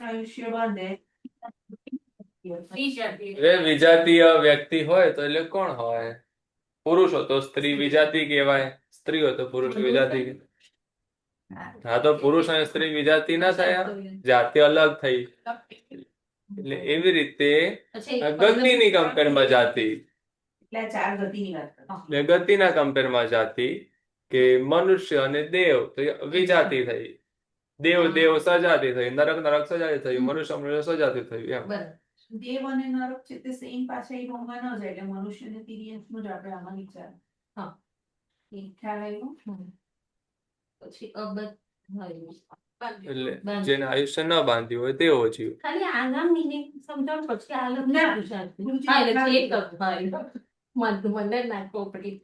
આયુષ્ય બાંધે વિજાતીય વ્યક્તિ હોય તો એટલે કોણ હોય? પુરુષ હોય તો સ્ત્રી વિજાતી કહેવાય, સ્ત્રી હોય તો પુરુષ વિજાતી. હા, તો પુરુષ અને સ્ત્રી વિજાતી ના થયા, જાતિ અલગ થઈ. એટલે એવી રીતે ગતિની કમ્પેરમાં જાતિ, ગતિના કમ્પેરમાં જાતિ કે મનુષ્ય અને દેવ તો વિજાતિ થઈ. દેવ દેવ સજાતિ થઈ, નરક નરક સજાતિ થઈ, મનુષ્ય મનુષ્ય સજાતિ થયું એમ. દેવ અને નરક છે તે સેમ પાછા એ રોમાં ન જાય, એટલે મનુષ્ય ને તિર્યકનું જ આપણે આમાં વિચાર. હા, એ ખ્યાલ આવ્યો. પછી એટલે જેને આયુષ્ય ન બાંધ્યું હોય તેવો જીવ. ખાલી આના મિનિંગ સમજાવ પછી આલમ ના ગુજરાતી. હા, એટલે એક મને નાખવો પડી.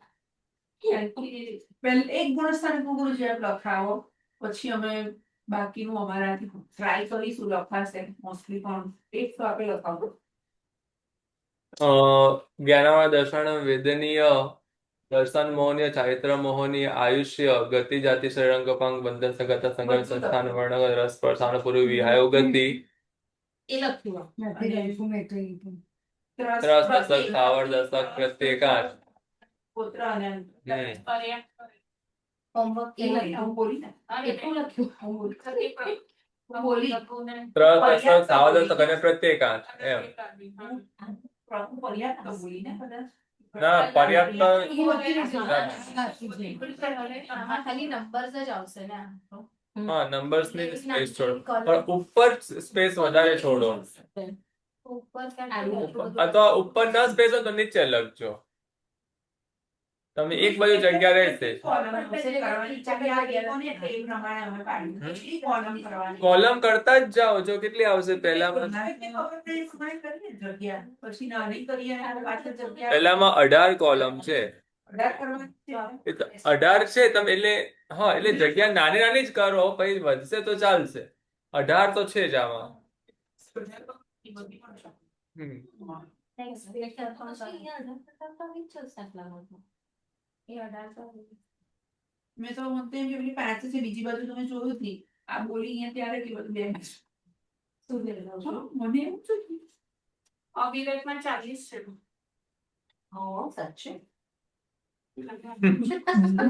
એક ગુણસ્થાન ગુરુજી આપ લખાવો, પછી અમે બાકીનું અમારાથી ટ્રાય કરીશું, લખાશે મોસ્ટલી. પણ એક તો આપણે લખાવો. જ્ઞાનાવા દર્શન વેદનીય દર્શન મોહનીય ચારિત્ર મોહનીય આયુષ્ય ગતિ જાતિ શ્રેરંગપાંગ બંધન સંગત સંગત સંસ્થાન વર્ણ રસ પરસાન પૂર્વ વિહાયો ગતિ એ લખ્યું ત્રસ દશક સ્થાવર દશક પ્રત્યેકાંશ પુત્ર અને ત્રસ દશક સ્થાવર દશક અને પ્રત્યેકાંશ એમ. ના, પર્યાપ્ત ખાલી નંબર્સ જ આવશે ને. હા, નંબર્સ ની સ્પેસ છોડો, પણ ઉપર સ્પેસ વધારે છોડો. અથવા ઉપર ના સ્પેસ હોય તો નીચે લખજો. તમે એક બાજુ જગ્યા રહેશે. કોલમ કરતા જ જાઓ, જો કેટલી આવશે પહેલામાં 18 કોલમ છે. 18 છે તમે, એટલે હા, એટલે જગ્યા નાની નાની જ કરો, પછી વધશે તો ચાલશે. 18 તો છે જ આમાં. મેં તો એમ કે પેલી 5 છે, બીજી બાજુ તમે જોયું જ નહીં. આ બોલી અહીંયા ત્યારે કે બધું 2 મને એવું છે અવિવેકમાં 40 છે. હા, સાચે.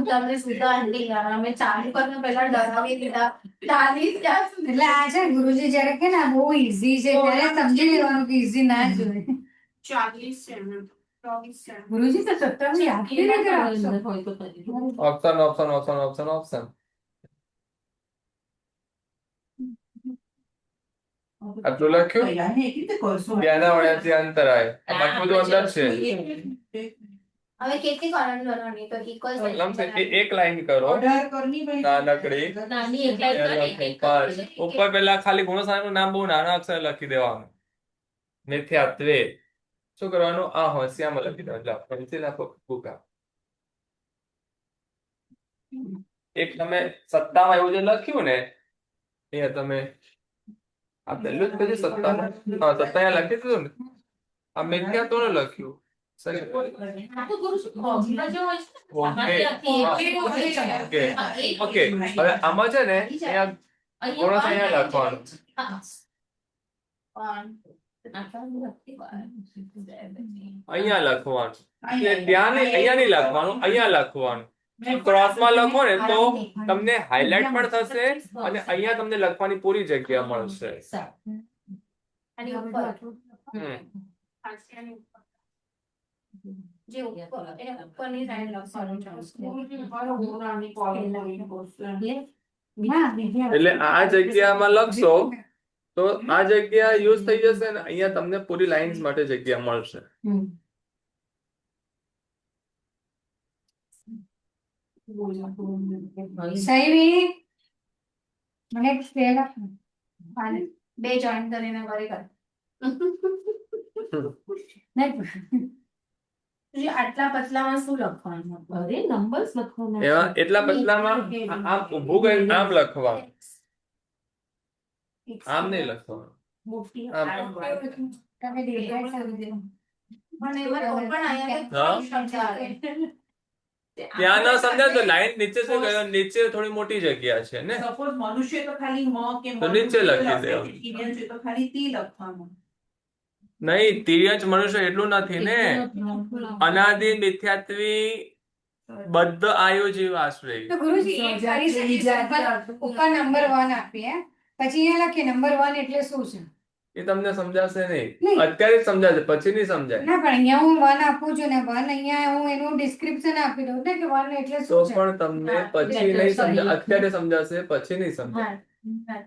તમને સીધા એન્ડિંગ અમે ચાલુ કરને પહેલા ડરાવી દીધા 40 ક્યાં સુધી. એટલે આ છે ગુરુજી જયારે કે ને બહુ ઈઝી છે ત્યારે સમજી લેવાનું કે ઈઝી ના જોઈએ. 40 છે. ગુરુજી તો 27 યાદ કેવી રીતે રાખશો? Option option option option option. આટલું લખ્યું. ત્યાંના વળ્યાથી અંતરાય બાકી બધું અંદર છે. હવે કેટલી કોલમ કરવાની? તો ઇક્વલ એક લાઈન કરો નાનકડી. નાની એક લાઈન ઉપર પેલા ખાલી ગુણસ્થાનનું નામ બહુ નાના અક્ષર લખી દેવાનું. મિથ્યાત્વે શું કરવાનું? આ હોશિયામાં લખી દેવાનું. પેન્સિલ આપો, બુક આપો. એક તમે સત્તામાં એવું જે લખ્યું ને અહીંયા તમે આ પહેલું જ પછી સત્તા અહીંયા લખી દીધું ને. આ મિથ્યાત્વ નું લખ્યું. ઓકે, હવે આમાં છે ને અહીંયા લખવાનું. અહીંયા લખવાનું. ત્યાં નહીં, અહીંયા નહીં લખવાનું, અહીંયા લખવાનું. ક્રોસમાં લખો ને તો તમને હાઇલાઇટ પણ થશે અને અહીંયા તમને લખવાની પૂરી જગ્યા મળશે. એટલે આ જગ્યામાં લખશો તો આ જગ્યા યુઝ થઈ જશે ને અહીંયા તમને પૂરી લાઇન્સ માટે જગ્યા મળશે. સહી મને પહેલા 2 જોઈન કરીને વરે કર. આટલા પતલામાં શું લખવાનું? અરે નંબર્સ લખવાના. એમાં એટલા પતલામાં આમ ઊભું કરીને આમ લખવાનું. આમ નહીં લખવાનું. મોટી તમે દેખાય સમજે. મને એમાં તો પણ અહીંયા ત્યાં ન સમજાય તો લાઈન નીચે શું કહ્યું? નીચે થોડી મોટી જગ્યા છે ને, સપોઝ મનુષ્ય તો ખાલી મ કે તો નીચે લખી દેવાનું. તિર્યંશ તો ખાલી તી લખવાનું. નહીં, તિર્યંશ મનુષ્ય એટલું નથી ને. અનાદિ મિથ્યાત્વી બદ્ધ આયુ જીવ આશ્રય. તો ગુરુજી એક કરી શકીએ ઉપર નંબર 1 આપીએ પછી અહીંયા લખીએ નંબર 1 એટલે શું છે? એ તમને સમજાશે નહીં, નહીં. અત્યારે જ સમજાશે, પછી નહીં સમજાય. ના પણ અહીંયા હું 1 આપું છું ને 1 અહીંયા હું એનું ડિસ્ક્રિપ્શન આપી દઉં ને કે 1 એટલે તો શું છે. પણ તમને પછી નહીં સમજાય, અત્યારે સમજાશે, પછી નહીં સમજાય.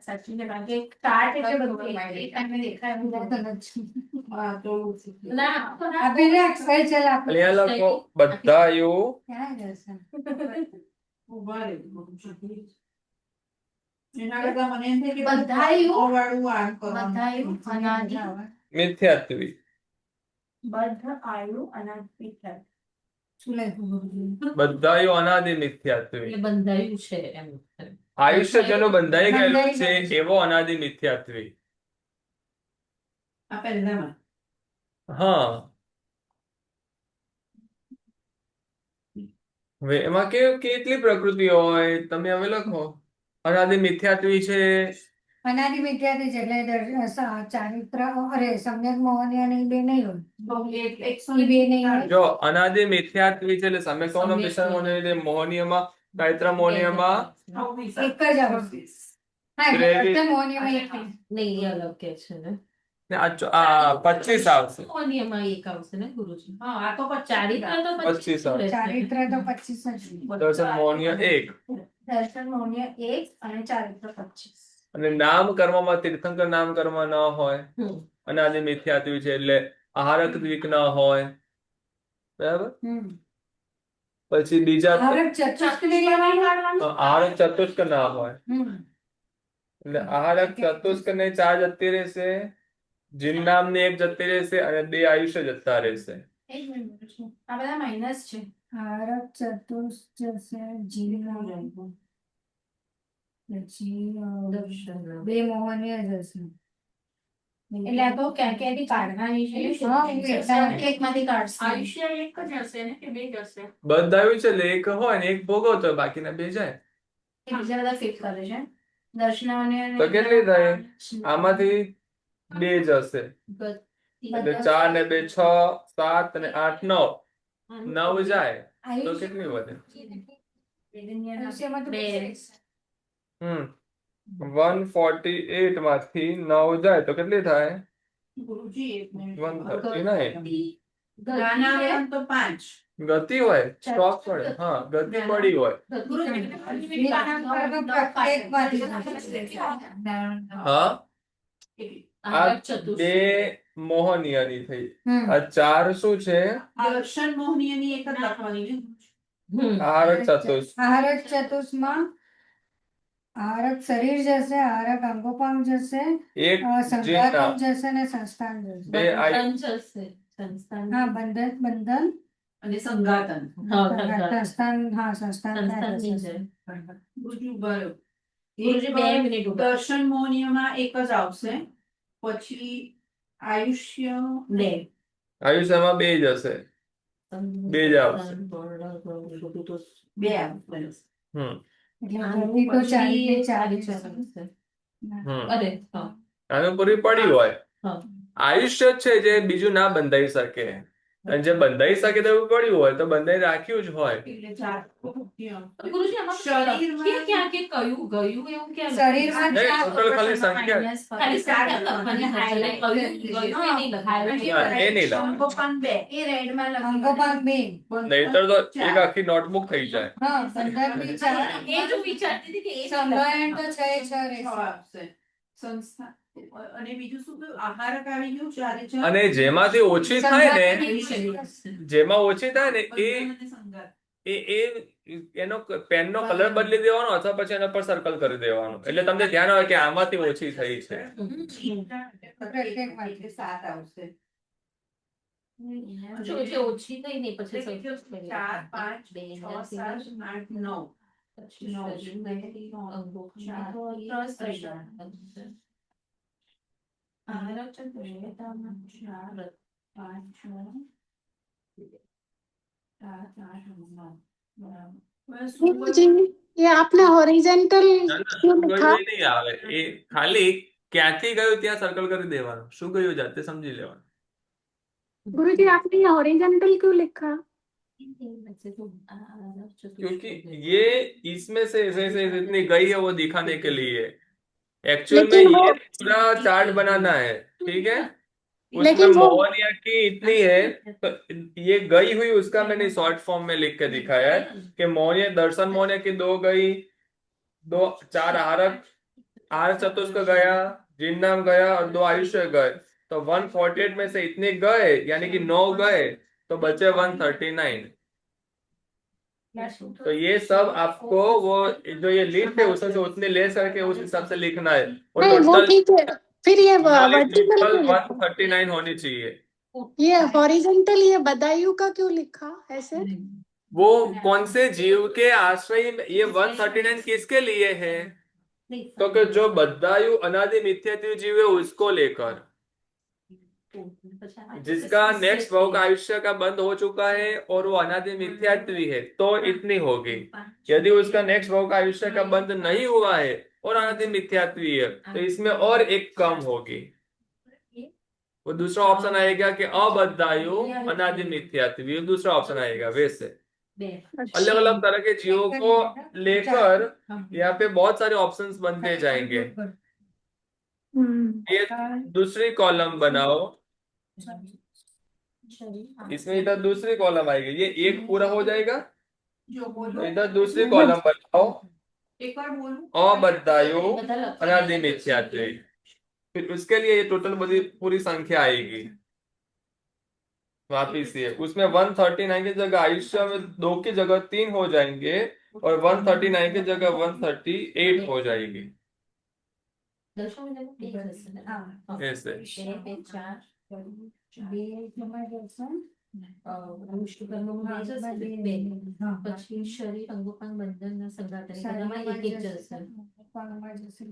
સાચી છે કારણ કે સ્ટાર્ટ એટલે બધું એક ટાઈમે દેખાય એવું નથી. હા તો આપેને અક્ષર ચલ આપો અહીંયા લખો બદ્ધાયુ ક્યાં જશે? ઉભા રહે એના કરતા મને એમ થાય કે બધાયું ઓ વાળું આમ કરવાનું. બધાયું અનાદિ મિથ્યાત્વી. બદ્ધ આયુ અનાદિ થાય. શું લખ્યું ગુરુજી? બદ્ધાયુ અનાદિ મિથ્યાત્વી. એટલે બંધાયું છે એમ. આયુષ્ય જેનું બંધાઈ ગયેલું બંધાઈ છે ગયેલું છે. એવો અનાદિ મિથ્યાત્વી. આ પહેલામાં હા, હવે એમાં કેટલી પ્રકૃતિઓ હોય તમે હવે લખો. અનાદિ મિથ્યાત્વી છે. અનાદિ મિથ્યાથી છે એટલે ચારિત્ર અરે સમ્યક મોહનીય નહીં બે નહીં હોય બહુ એક 100 એ બે નહીં હોય. જો અનાદિ મિથ્યાત્વી છે એટલે સામે કોનો મિશ્રણ મોહનીય મોહનીયમાં ગાયત્ર મોહનીયમાં એક જ આવશે. હા એટલે ત્રેવીસ. અષ્ટમ મોહનીયમાં એક નહીં. નહીં એ અલગ કે છે ને. ને આ 25 આવશે. મોહનીયમાં એક આવશે ને ગુરુજી. હા આ તો ચારિત્ર તો 25 આવશે. ચારિત્ર તો 25 જ હોય. દર્શન મોહનીય 1 દર્શન મોહનીય 1 અને ચારિત્ર 25. અને નામ કર્મમાં તીર્થંકર નામ કર્મ ન હોય. અનાદિ મિથ્યાત્વી છે એટલે આહારક દ્વિક ન હોય, બરાબર. પછી બીજા આવરત ચતુષ્ક ને લેવાનું. આહારક ચતુષ્ક ના હોય હમ. એટલે આહારક ચતુષ્ક ને 4 જતી રહેશે, જીન નામની 1 જતી રહેશે અને 2 આયુષ્ય જતા રહેશે. એક મિનિટ છે. આ બધા માઇનસ છે. આવરત ચતુષ્ક જશે જીવનો પછી દર્શન. બે મોહનીય જશે. એટલે આ તો ક્યાં ક્યાંથી કાઢવાની છે. હા, હું એટલા- એકમાંથી કાઢશે. આયુષ્ય એક જ હશે ને કે બે જ હશે? બંધ આવ્યું છે એટલે 1 હોય ને 1 ભોગવતો હોય, બાકીના 2 જાય. એ બીજા બધા ફિટ કરે છે. દર્શનાવને અને તો કેટલી થાય? આમાંથી 2 જ હશે એટલે 4 ને 2 6 7 અને 8 9 જાય તો આયુષ્ય- કેટલી વધે? આયુષ્યમાં તો બે. હમ 148 માંથી 9 જાય તો કેટલી થાય? ગુરુજી એક મિનિટ 139. ગાનાવરણ તો 5 ગતિ હોય, સ્ટોક પડે. હા, ગતિ પડી હોય. હા, આ 2 મોહનીયની થઈ. આ 4 શું છે? દર્શન મોહનીયની એક જ લખવાની ને. આહારક ચતુષ્ક. આહારક ચતુષ્માં આહારક શરીર જશે, આહારક અંગોપાંગ જશે, 1 સંઘાતમ જીન જશે ને સંસ્થાન જશે. 2 આયુ. હા, બંધન અને સંઘાતન. સંસ્થાન. હા, સંસ્થાન થાય છે. ગુરુજી ઉભા રહો. ગુરુજી, 2 મિનિટ ઉભા. દર્શન મોહનીયમાં એક જ આવશે, પછી આયુષ્ય આયુષ્યમાં 2 જ હશે. બે જ આવશે. 2 આવશે. હમ એટલે ગતિ તો ચાલી ચાલી જશે. હમ અરે હા. આનું પૂરી પડી હોય. હા. આયુષ્ય છે જે બીજું ના બંધાઈ શકે, અને જે બંધાઈ શકે તેવું પડ્યું હોય તો બંધાઈ રાખ્યું જ હોય. એટલે 4 ગુરુજી, આમાં શરીરમાં- લખીએ ક્યાં કે કયું ગયું એવું ક્યાં શરીરમાં નહીં, ચાર total ખાલી સંખ્યા. ખાલી સંખ્યા લખવાની છે. એટલે કયું ગયું એ નહીં લખાયું. હા, એ નહીં લખ. અંગોપાંગ 2 એ રેડમાં લખ્યું. અંગોપાંગ બે. નહીતર તો એક આખી નોટબુક થઈ જાય. હા, બંધન બી ચાર. એ જો વિચારતી હતી કે એ સંભાયણ તો 6 છ રહેશે. આવશે. સંસ્થા અને બીજું શું કહ્યું? આહારક આવી ગયું 4 6 અને જેમાંથી ઓછી થાય ને, સંઘાત. જેમાં ઓછી થાય ને બંધન અને સંઘાત. એ એનો પેનનો કલર બદલી દેવાનો અથવા પછી એના પર સર્કલ કરી દેવાનું, એટલે તમને ધ્યાન આવે કે આમાંથી ઓછી થઈ છે. પ્રત્યેકમાંથી 7 આવશે. જો જે ઓછી થઈ ને પછી એટલે 4 5 બે 6 7 8 9 આહારક 4 5 6 7 8 9 હવે શું ગુરુજી, ये आपने हॉरिजेंटल ના, ના, क्यों શું लिखा? ગયું એ નહીં આવે. એ ખાલી ક્યાંથી ગયું ત્યાં સર્કલ કરી દેવાનું. શું ગયું જાતે સમજી લેવાનું. गुरुजी, आपने ये हॉरिजेंटल क्यों लिखा? क्योंकि ये इसमें से ऐसे इतनी गई है वो दिखाने के लिए. एक्चुअल में लेकिन वो ये पूरा चार्ट बनाना है. ठीक है. उसमें लेकिन वो मोहनिया की इतनी है तो ये गई हुई उसका मैंने शॉर्ट फॉर्म में लिख के दिखाया है कि मोहनिया दर्शन मोहनिया की 2 गई, 4 आरक आर चतुष्क गया, जिन्नाम गया और 2 आयुष्य गए. तो 148 में से इतने गए यानी कि 9 गए तो बचे 139. तो ये सब आपको वो जो ये लिस्ट है उसमें से उतने ले करके उस हिसाब से लिखना है. और नहीं, वो टोटल ठीक है. फिर ये वर्टिकल क्यों लिखा? 139 होनी चाहिए. ये हॉरिजेंटल ये बदायूं का क्यों लिखा ऐसे? वो कौन से जीव के आश्रय में ये 139 किसके लिए है? तो कि जो बद्धायु अनादि मिथ्यात्व जीव है उसको लेकर, जिसका नेक्स्ट भाव का आयुष्य का बंद हो चुका है और वो अनादि मिथ्यात्वी है तो इतनी होगी. यदि उसका नेक्स्ट भाव का आयुष्य का बंद नहीं हुआ है और अनादि मिथ्यात्वी है तो इसमें और एक कम होगी. वो दूसरा ऑप्शन आएगा कि अबद्धायु अनादि मिथ्यात्वी, दूसरा ऑप्शन आएगा. वैसे अलग अलग तरह के जीवों को लेकर यहाँ पे बहुत सारे ऑप्शंस बनते जाएंगे. ये दूसरी कॉलम बनाओ. इसमें इधर दूसरी कॉलम आएगी. ये एक पूरा हो जाएगा. जो बोलो इधर दूसरी कॉलम बनाओ. एक बार बोलो. अबद्धायु अनादि मिथ्यात्वी. फिर उसके लिए ये टोटल बड़ी पूरी संख्या आएगी. वापिस ये उसमें 139 की जगह आयुष्य में 2 की जगह 3 हो जाएंगे और 139 की जगह 138 हो जाएगी. ऐसे પછી શરીર અંગોપાંગ બંધનના સંગાતને બધામાં એક એક જશે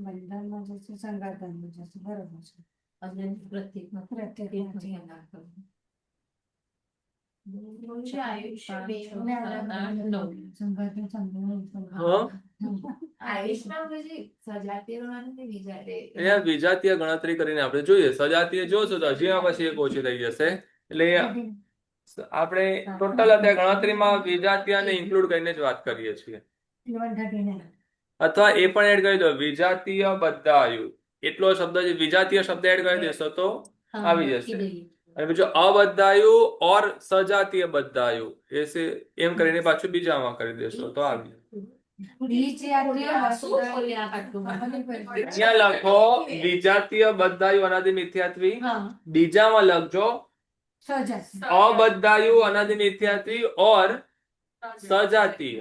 બંધનમાં જશે, સંગાતનમાં જશે. બરોબર છે. અને પ્રત્યેકમાં પ્રત્યેકમાં ધ્યાન રાખવું. આયુષ્ય બે અને આ સંગાતને હા? આયુષ્યમાં પછી સજાતીયવાનું ને વિચારે અહીંયા વિજાતીય ગણતરી કરીને આપણે જોઈએ. સજાતીય જોશું તો હજી પછી એક ઓછી થઈ જશે. એટલે આપણે ટોટલ અત્યારે ગણતરીમાં વિજાતીયને ઇન્ક્લુડ કરીને જ વાત કરીએ છીએ. 139. અથવા એ પણ એડ કરી દો વિજાતીય બદ્ધાયુ. એટલો શબ્દ જે વિજાતીય શબ્દ એડ કરી દેશો તો આવી જશે. અને બીજું અબદ્ધાયુ ઓર સજાતીય બદ્ધાયુ એસે એમ કરીને પાછું બીજામાં કરી દેશો તો આવી જશે. ત્યાં લખો વિજાતીય બદ્ધાયુ અનાદિ મિથ્યાત્વી. બીજામાં લખજો અબદ્ધાયુ અનાદि मिथ्यात्वी और सजातीय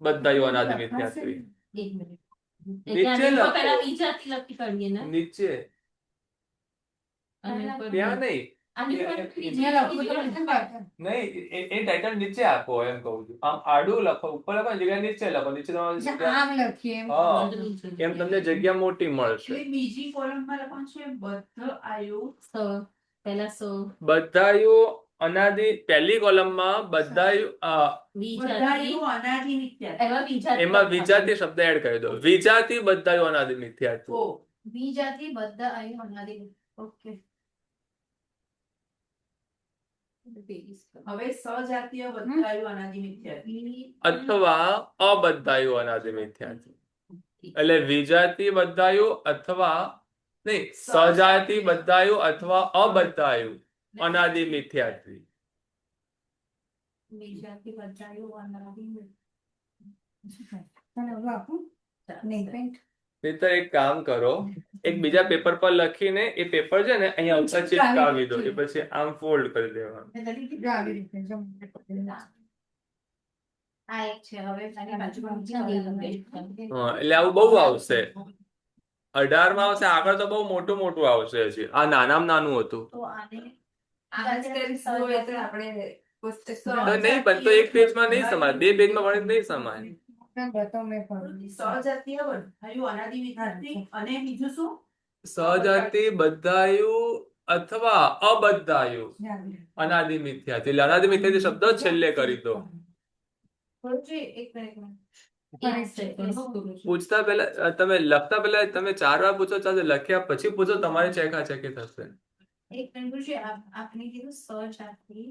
बद्धायु अनादि मिथ्यात्वी. नीचे लखो. नीचे ત્યાં નહીં. નહીં એ ટાઇટલ નીચે આપો એમ કહું છું. આમ આડું લખો, ઉપર લખો ને જગ્યાએ નીચે લખો. નીચે તમારી જગ્યા આમ લખીએ એમ. હા એમ તમને જગ્યા મોટી મળશે. એટલે બીજી કોલમમાં લખવાનું છે બદ્ધ આયુ પહેલા બદ્ધાયુ અનાદિ પહેલી કોલમમાં બદ્ધાયુ બધાયુ અનાદિ મિથ્યા એમાં વિજાતી શબ્દ એડ કરી દો. વિજાતી બદ્ધાયુ અનાદિ મિથ્યાત્વ. ઓ બીજાથી બધા આયુ અનાદિ. ઓકે હવે સજાતીય બધાયુ અનાદિ મિથ્યા અથવા અબદ્ધાયુ અનાદિ મિથ્યાત્વ. એટલે વિજાતી બદ્ધાયુ અથવા નહીં સજાતી બદ્ધાયુ અથવા અબદ્ધાયુ અનાદિ મિથ્યાત્વી. બીજાથી બધાયુ અનાદિ તને ઓલું આપું? નહીં, પેન્ટ. નહીંતર એક કામ કરો, એક બીજા પેપર પર લખીને એ પેપર છે ને અહીંયા ઉપર ચિપકાવી દો. એ પછી આમ ફોલ્ડ કરી દેવાનું. જો આવી રીતે જો. આ એક છે. હવે આની બાજુમાં હા એટલે આવું બહુ આવશે. 18 માં આવશે. આગળ તો બહુ મોટું મોટું આવશે. હજી આ નાનામાં નાનું હતું તો આને આને કરીશું એટલે આપણે તો નહીં પણ તો એક પેજમાં નહીં સમાય. 2 પેજમાં વળે નહીં સમાય. બતો મેં પડ્યું. સજાતીય બધાયુ અનાદિ મિથ્યાત્વી અને બીજું શું? સજાતિ બદ્ધાયુ અથવા અબદ્ધાયુ અનાદિ મિથ્યાત્વ. એટલે અનાદિ મિથ્યાત્વ શબ્દ છેલ્લે કરી દો. ગુરુજી, એક મિનિટ. એક સેકન્ડ હો, ગુરુજી. પૂછતા પહેલા તમે લખતા પહેલા તમે 4 વાર પૂછો, ચાલશે. લખ્યા પછી પૂછો, તમારી ચેકાચેકી થશે. એક મિનિટ ગુરુજી, આપને કીધું સજાતિ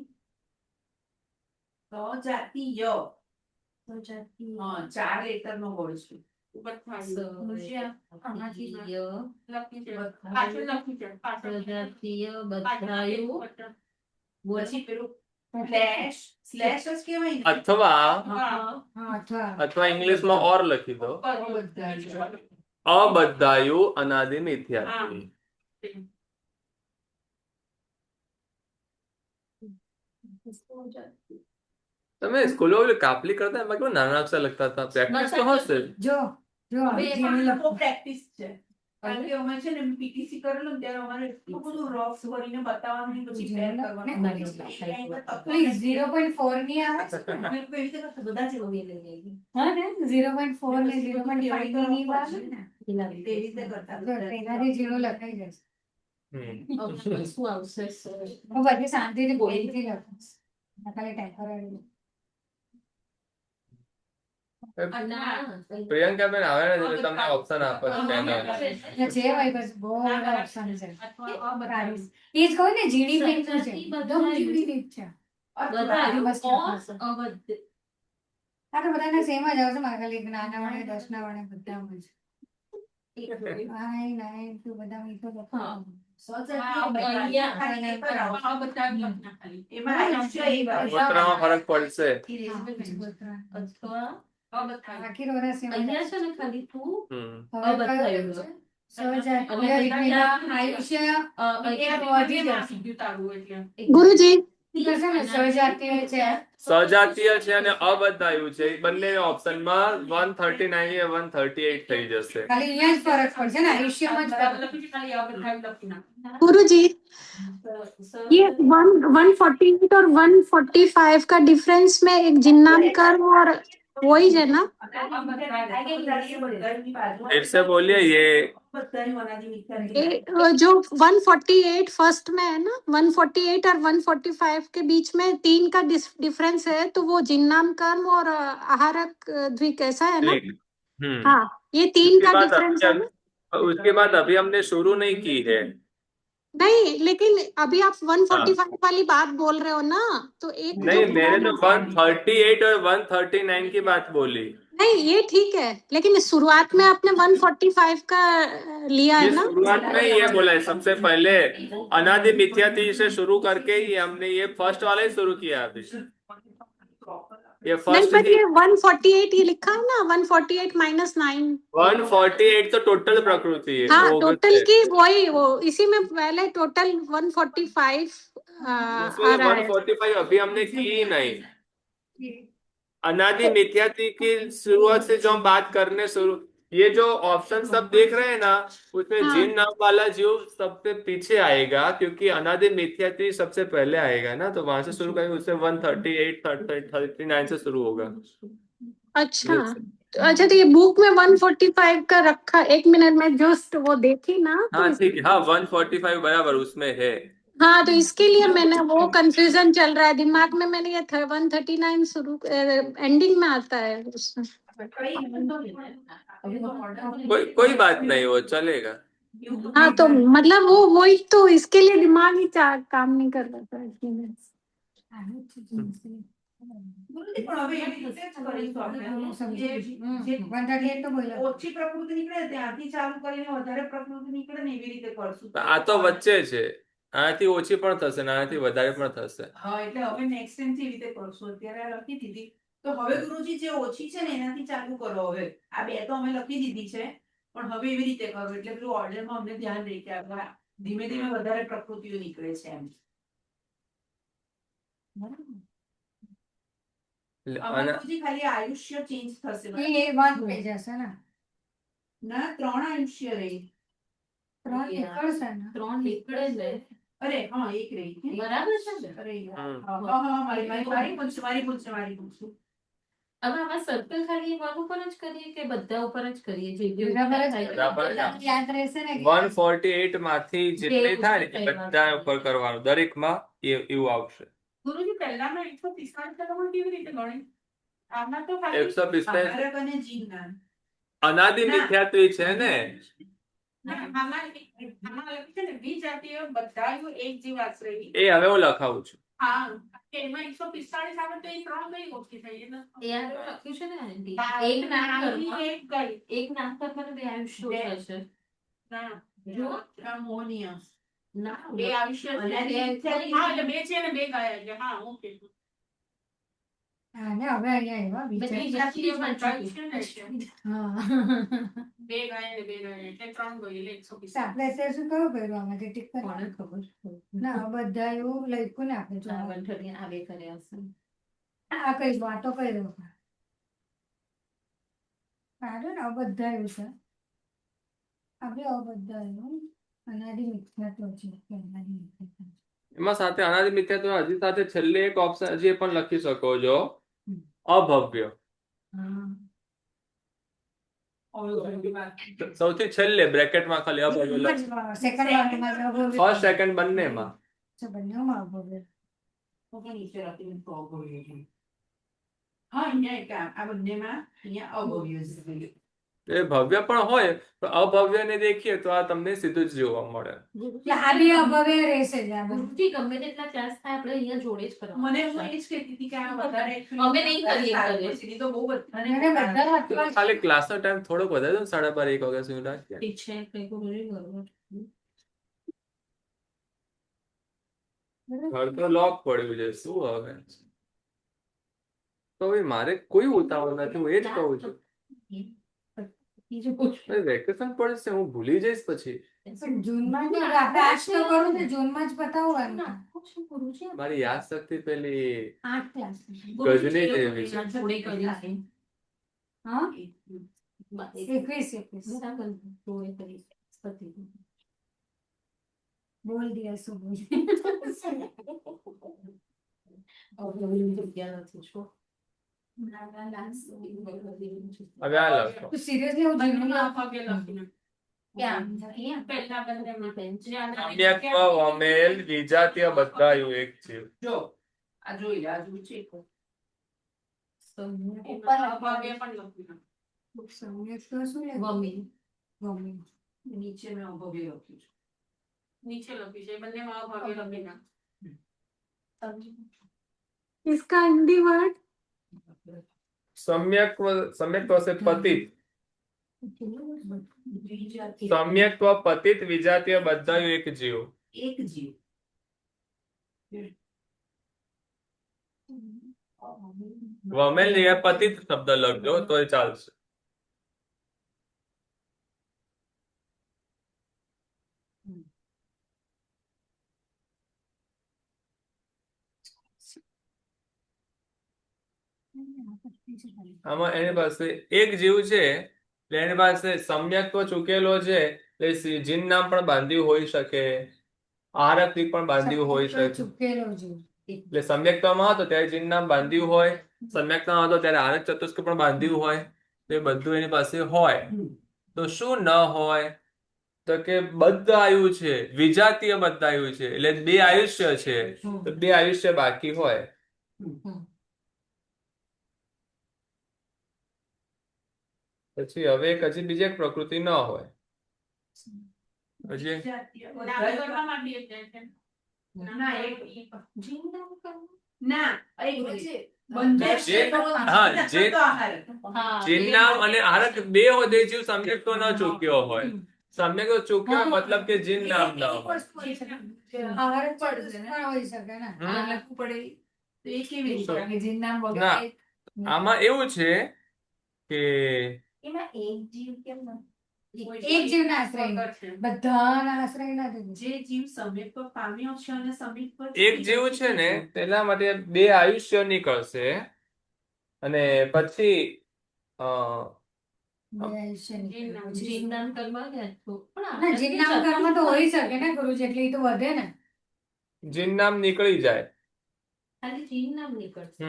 સજાતીય સજાતીય. હા 4 લેટર નો વર્ડ છે. ગુરુજી, આમાંથી સજાતીય, પાછળ સજાતીય, બધાયું. પછી પેલું સ્લેશ જ કહેવાય ને? અથવા હા. અથવા ઇંગ્લિશમાં ઓર લખી દો. અબધાયું અનાદિ મિથ્યાત્વી. તમે સ્કૂલમાં પેલી કાપલી કરતા એમાં કેવા નાના અક્ષર લખતા હતા? પ્રેક્ટિસ તો હશે. જો હવે હજી એમાં એનું બહુ practice છે. કારણ કે અમે છે ને પીટીસી કરેલું ને ત્યારે અમારે એટલું બધું રફ કરીને બતાવવાનું ને પછી pair કરવાનું. Please, 0.4 ની આવે છે ને? અમે લોકો એવી રીતે કરતા, બધા જ એવું લઈ લઈએ. હા ને 0.4 ને 0.5 ની આવે ને? તેવી રીતે કરતા. તો એનાથી 0 લખાઈ જશે. શું આવશે સર? હું પછી શાંતિથી બોલીથી લખીશ. ખાલી ટેમ્પરરી. પ્રિયંકાબેન આવે ને એટલે તમને ઓપ્શન આપે છે પેનલ. છે ભાઈ, બસ બહુ બધા ઓપ્શન છે. એ જ કહું ને જીડીપી નું છે. બધું જીડીપી જ છે. બધાયું, બસ લખાશે. અબધ. આ તો બધાને સેમ જ આવશે મારા ખાલી નાના વડે 10 ના વડે બધામાં જ. આય નાય તું બધા મી તો લખો. એમાં આયુષ્ય એ બાજુ. ગોત્રમાં ફરક પડશે. અથવા આખી રોરા સેમ જ અહીંયા છે ને ખાલી તું હમ. હવે બધાયું. કયું છે? સહજાતીય, વિજ્ઞાન, આયુષ્ય વધી જશે. गुरुजी કરશે ને સહજાતીય છે. સજાતીય છે અને અબધાયું છે. એ બંને ઓપ્શનમાં 139 એ 138 થઈ જશે. ખાલી અહીંયા જ ફરક પડશે ને આયુષ્યમાં જ ફરક. गुरुजी ये 148 और 145 का डिफरेंस में एक जिन्नाम कर्म और वही है ना? फिर से बोलिए ये जो 148 फर्स्ट में है ना, 148 और 145 के बीच में 3 का डिफरेंस है, तो वो जिन्नाम कर्म और आहारक द्विक ऐसा है ना? हम्म। हाँ, ये 3 का उसके बाद डिफरेंस है ना? उसके बाद अभी हमने शुरू नहीं की है. नहीं, लेकिन अभी आप 145 वाली बात बोल रहे हो ना, तो एक नहीं, जो मैंने तो 138 और 139 की बात बोली. नहीं, ये ठीक है, लेकिन शुरुआत में आपने 145 का लिया ये है ना? शुरुआत में ही ये बोला है. सबसे पहले अनादि मिथ्याति से शुरू करके ही हमने ये फर्स्ट वाला ही शुरू किया अभी. ये नहीं, फर्स्ट पर ये 148 ये लिखा है ना, 148 माइनस 9. 148 तो टोटल प्रकृति है. हाँ, वो टोटल है. की वही वो इसी में पहले टोटल 145 आ उसमें रहा है. 145 अभी हमने की ही नहीं. अनादि मिथ्याति की शुरुआत से जो हम बात करने शुरू, ये जो ऑप्शन सब देख रहे हैं ना, उसमें हाँ. जिन नाम वाला जीव सबसे पीछे आएगा, क्योंकि अनादि मिथ्याति सबसे पहले आएगा ना, तो वहां से शुरू करेंगे. उससे 138 39 से शुरू होगा. अच्छा, तो ये बुक में 145 का रखा. एक मिनट में जस्ट वो देखी ना, तो हाँ ठीक है. हाँ 145 बराबर उसमें है. हाँ, तो इसके लिए मैंने वो कंफ्यूजन चल रहा है दिमाग में. मैंने ये 139 शुरू एंडिंग में आता है उसमें. कोई बात नहीं, वो चलेगा. हाँ, तो मतलब वो वही तो इसके लिए दिमाग ही काम नहीं कर रहा था इसलिए. ગુરુજી, પણ હવે એવી રીતે જ કરીશું આપણે. જે 138 તો બોલ્યા. ઓછી પ્રકૃતિ નીકળે ત્યાંથી ચાલુ કરીને વધારે પ્રકૃતિ નીકળે ને એવી રીતે કરશું. આ તો વચ્ચે છે. આનાથી ઓછી પણ થશે ને આનાથી વધારે પણ થશે. હા, એટલે હવે નેક્સ્ટ ટાઈમ એવી રીતે કરશું. અત્યારે આ લખી દીધી તો હવે ગુરુજી જે ઓછી છે ને એનાથી ચાલુ કરો. હવે આ બે તો અમે લખી દીધી છે, પણ હવે એવી રીતે કરો એટલે પેલું ઓર્ડરમાં અમને ધ્યાન રહે કે આ ધીમે ધીમે વધારે પ્રકૃતિઓ નીકળે છે એમ. આમાં ગુરુજી ખાલી આયુષ્ય ચેન્જ થશે. એ 1 થઈ જશે ને? ના, 3 આયુષ્ય રહી. 3 નીકળશે ને? 3 નીકળે ને. અરે હા, એક રહી. બરાબર છે ને? અરે હા, મારી ભૂલ છે. હવે આમાં સર્કલ ખાલી વન ઉપર જ કરીએ કે બધા ઉપર જ કરીએ? જે જે બરાબર જ. બરાબર જ. યાદ રહેશે ને? 148 માંથી જેટલી થાય ને એ બધા ઉપર કરવાનું. દરેકમાં એવું આવશે. ગુરુજી, પહેલામાં 145 કરવાનું કેવી રીતે ગણે? આમાં તો ખાલી 145 આહારક અને જીવનામ. અનાદિ ના. મિથ્યાત્વી છે ને. ના, આમાં લખ્યું છે ને વિજાતીય બધાયુ એક જીવ આશ્રયી. એ હવે હું લખાવું છું. હા, એમાં 145 આવે તો એ 3 કઈ ઓછી થઈ એને? એ આ લખ્યું છે ને આંટી. એક એક નામ નામની કર્મ એક ગઈ. એક નામ કર્મ બે આયુષ્યો બે. થશે. ના, જો. મોનિય. ના બે આયુષ્ય છે. અને બે હા, એટલે બે છે ને બે ગયા એટલે હા, ઓકે. હા ને હવે અહીંયા આવ્યા બધી વિચાર. જાતિઓ બધાયુ છે ને એટલે. હા બે ગયા ને બે ગયા એટલે 3 ગઈ એટલે 145. આપણે અત્યારે શું કયું કર્યું આમાંથી ટીક કરી? કોને ખબર ના બધા એવું લખ્યું ને આપણે જો 130 આ બે કર્યા હશે. આ કઈ વાતો કર્યો સારું ને આ બધા એવું છે આપણે આ બધા એવું અનાદિ મિથ્યાત્વ છે કે અનાદિ મિથ્યાત્વ. એમાં સાથે અનાદિ મિથ્યાત્વ હજી સાથે છેલ્લે એક ઓપ્શન હજી એ પણ લખી શકો છો, અભવ્ય. હા સૌથી છેલ્લે બ્રેકેટમાં ખાલી અભવ્ય લખ. સેકન્ડ વારમાં ફર્સ્ટ સેકન્ડ બંનેમાં. બંનેમાં અભવ્ય. નીચે રાખીને તો અભવ્ય છે. હા, અહીંયા એક આ બંનેમાં અહીંયા અભવ્ય છે. એ ભવ્ય પણ હોય તો અભવ્યને દેખીએ તો આ તમને સીધું જ જોવા મળે. એટલે આ બી અભવ્ય રહેશે જ આ બધું. ગુરુજી ગમે તેટલા ક્લાસ થાય આપણે અહીંયા જોડે જ કરવાનું. મને હું એ જ કહેતી હતી કે આ વધારે અમે નહીં કરીએ સારું કરીએ. છે. નહીં તો બહુ બધાને મને બધા વાંચવા ખાલી ક્લાસનો ટાઈમ થોડોક વધારે દો ને 12:30 વાગ્યા સુધી રાખીએ. ઠીક છે કઈ ગુરુજી બરોબર. ઘર તો લોક પડ્યું છે શું હવે. તો હવે મારે કોઈ ઉતાવળ નથી, હું એ જ કહું છું. બીજું પૂછ. વેકેશન પડશે હું ભૂલી જઈશ પછી. પણ જૂનમાં જ આપણે આજ તો કરું ને જૂનમાં જ પતાવવાનું. ગુરુજી મારી યાદ શક્તિ પેલી 8 ક્લાસ. ગજની જેવી છે. જોડે કરીશું. હા બસ. 21 બરાબર જોડે કરીશું. પતી ગયું. બોલ દિયા શું બોલ. જગ્યા નથી છો. હવે આ લખો. તું સિરિયસલી હું બંનેમાં જૂનમાં અભવ્ય લખીને. ક્યાં? પહેલા બંનેમાં. સમ્યક્ત્વ વમેલ વિજાતીય બધાયું એક જીવ. જો આ જોઈ લે, આ જોઈ છે ઉપર એમાં અભવ્ય પણ લખ્યું. સમ્યક તો શું લે વમી. ગમે નીચે મેં અભવ્ય લખ્યું છે. નીચે લખ્યું છે બંનેમાં અભવ્ય લખીને. इसका हिंदी वर्ड સમ્યક્ત્વ સે પતિત. દ્વિજાતીય. સમ્યક્ત્વ પતિત વિજાતીય બધાયું એક જીવ. એક જીવ. વમેલ ની જગ્યાએ પતિત શબ્દ લખજો તો એ ચાલશે. આમાં એની પાસે એક જીવ છે એટલે એની પાસે સમ્યક્ત્વ ચૂકેલો છે એટલે જીન નામ પણ બાંધ્યું હોઈ શકે, આહારકથી પણ બાંધ્યું હોઈ શકે. ચૂકેલો જીવ. એટલે સમ્યક્તામાં હતો ત્યારે જીન નામ બાંધ્યું હોય, સમ્યક્તામાં હતો ત્યારે આરક ચતુષ્ક પણ બાંધ્યું હોય, તો એ બધું એની પાસે હોય. તો શું ન હોય તો કે બદ્ધાયુ છે, વિજાતીય બદ્ધાયુ છે એટલે 2 આયુષ્ય છે તો 2 આયુષ્ય બાકી હોય. પછી હવે એક હજી બીજી એક પ્રકૃતિ ન હોય. હજી એક- દ્વિજાતીય. બધા કરવામાં બી એક જાય છે. ના એક જીન નામ કર્મ. ના એક છે. બંને જે- તો હા, જે- તો આહારક. હા, જીન નામ અને આરક 2 હોય તો એ જીવ સમ્યક્ત્વ ન ચૂક્યો હોય. સમ્યક્ત્વ ચૂક્યો હોય મતલબ કે જીન નામ ન હોય. આહાર પડશે પણ હોઈ શકે ને હમ. આ લખવું પડે તો એ કેવી રીતે? કારણ કે જીન નામ વગર ના. આમાં એવું છે કે એમાં એક જીવ કેમ ન? એક જીવના આશ્રય વગર છે. બધાના આશ્રય નથી. જે જીવ સમ્યક્ત્વ પામ્યો છે અને સમ્યક્ત્વ એક જીવ છે ને તેના માટે 2 આયુષ્ય નીકળશે અને પછી બે આયુષ્યની. જીન નામ. જીન નામ કર્મ ને તો પણ ના જીન નામ કર્મ તો હોઈ શકે ને ગુરુજી એટલે ઈ તો વધે ને. જીન નામ નીકળી જાય. ખાલી જીન નામ નીકળશે.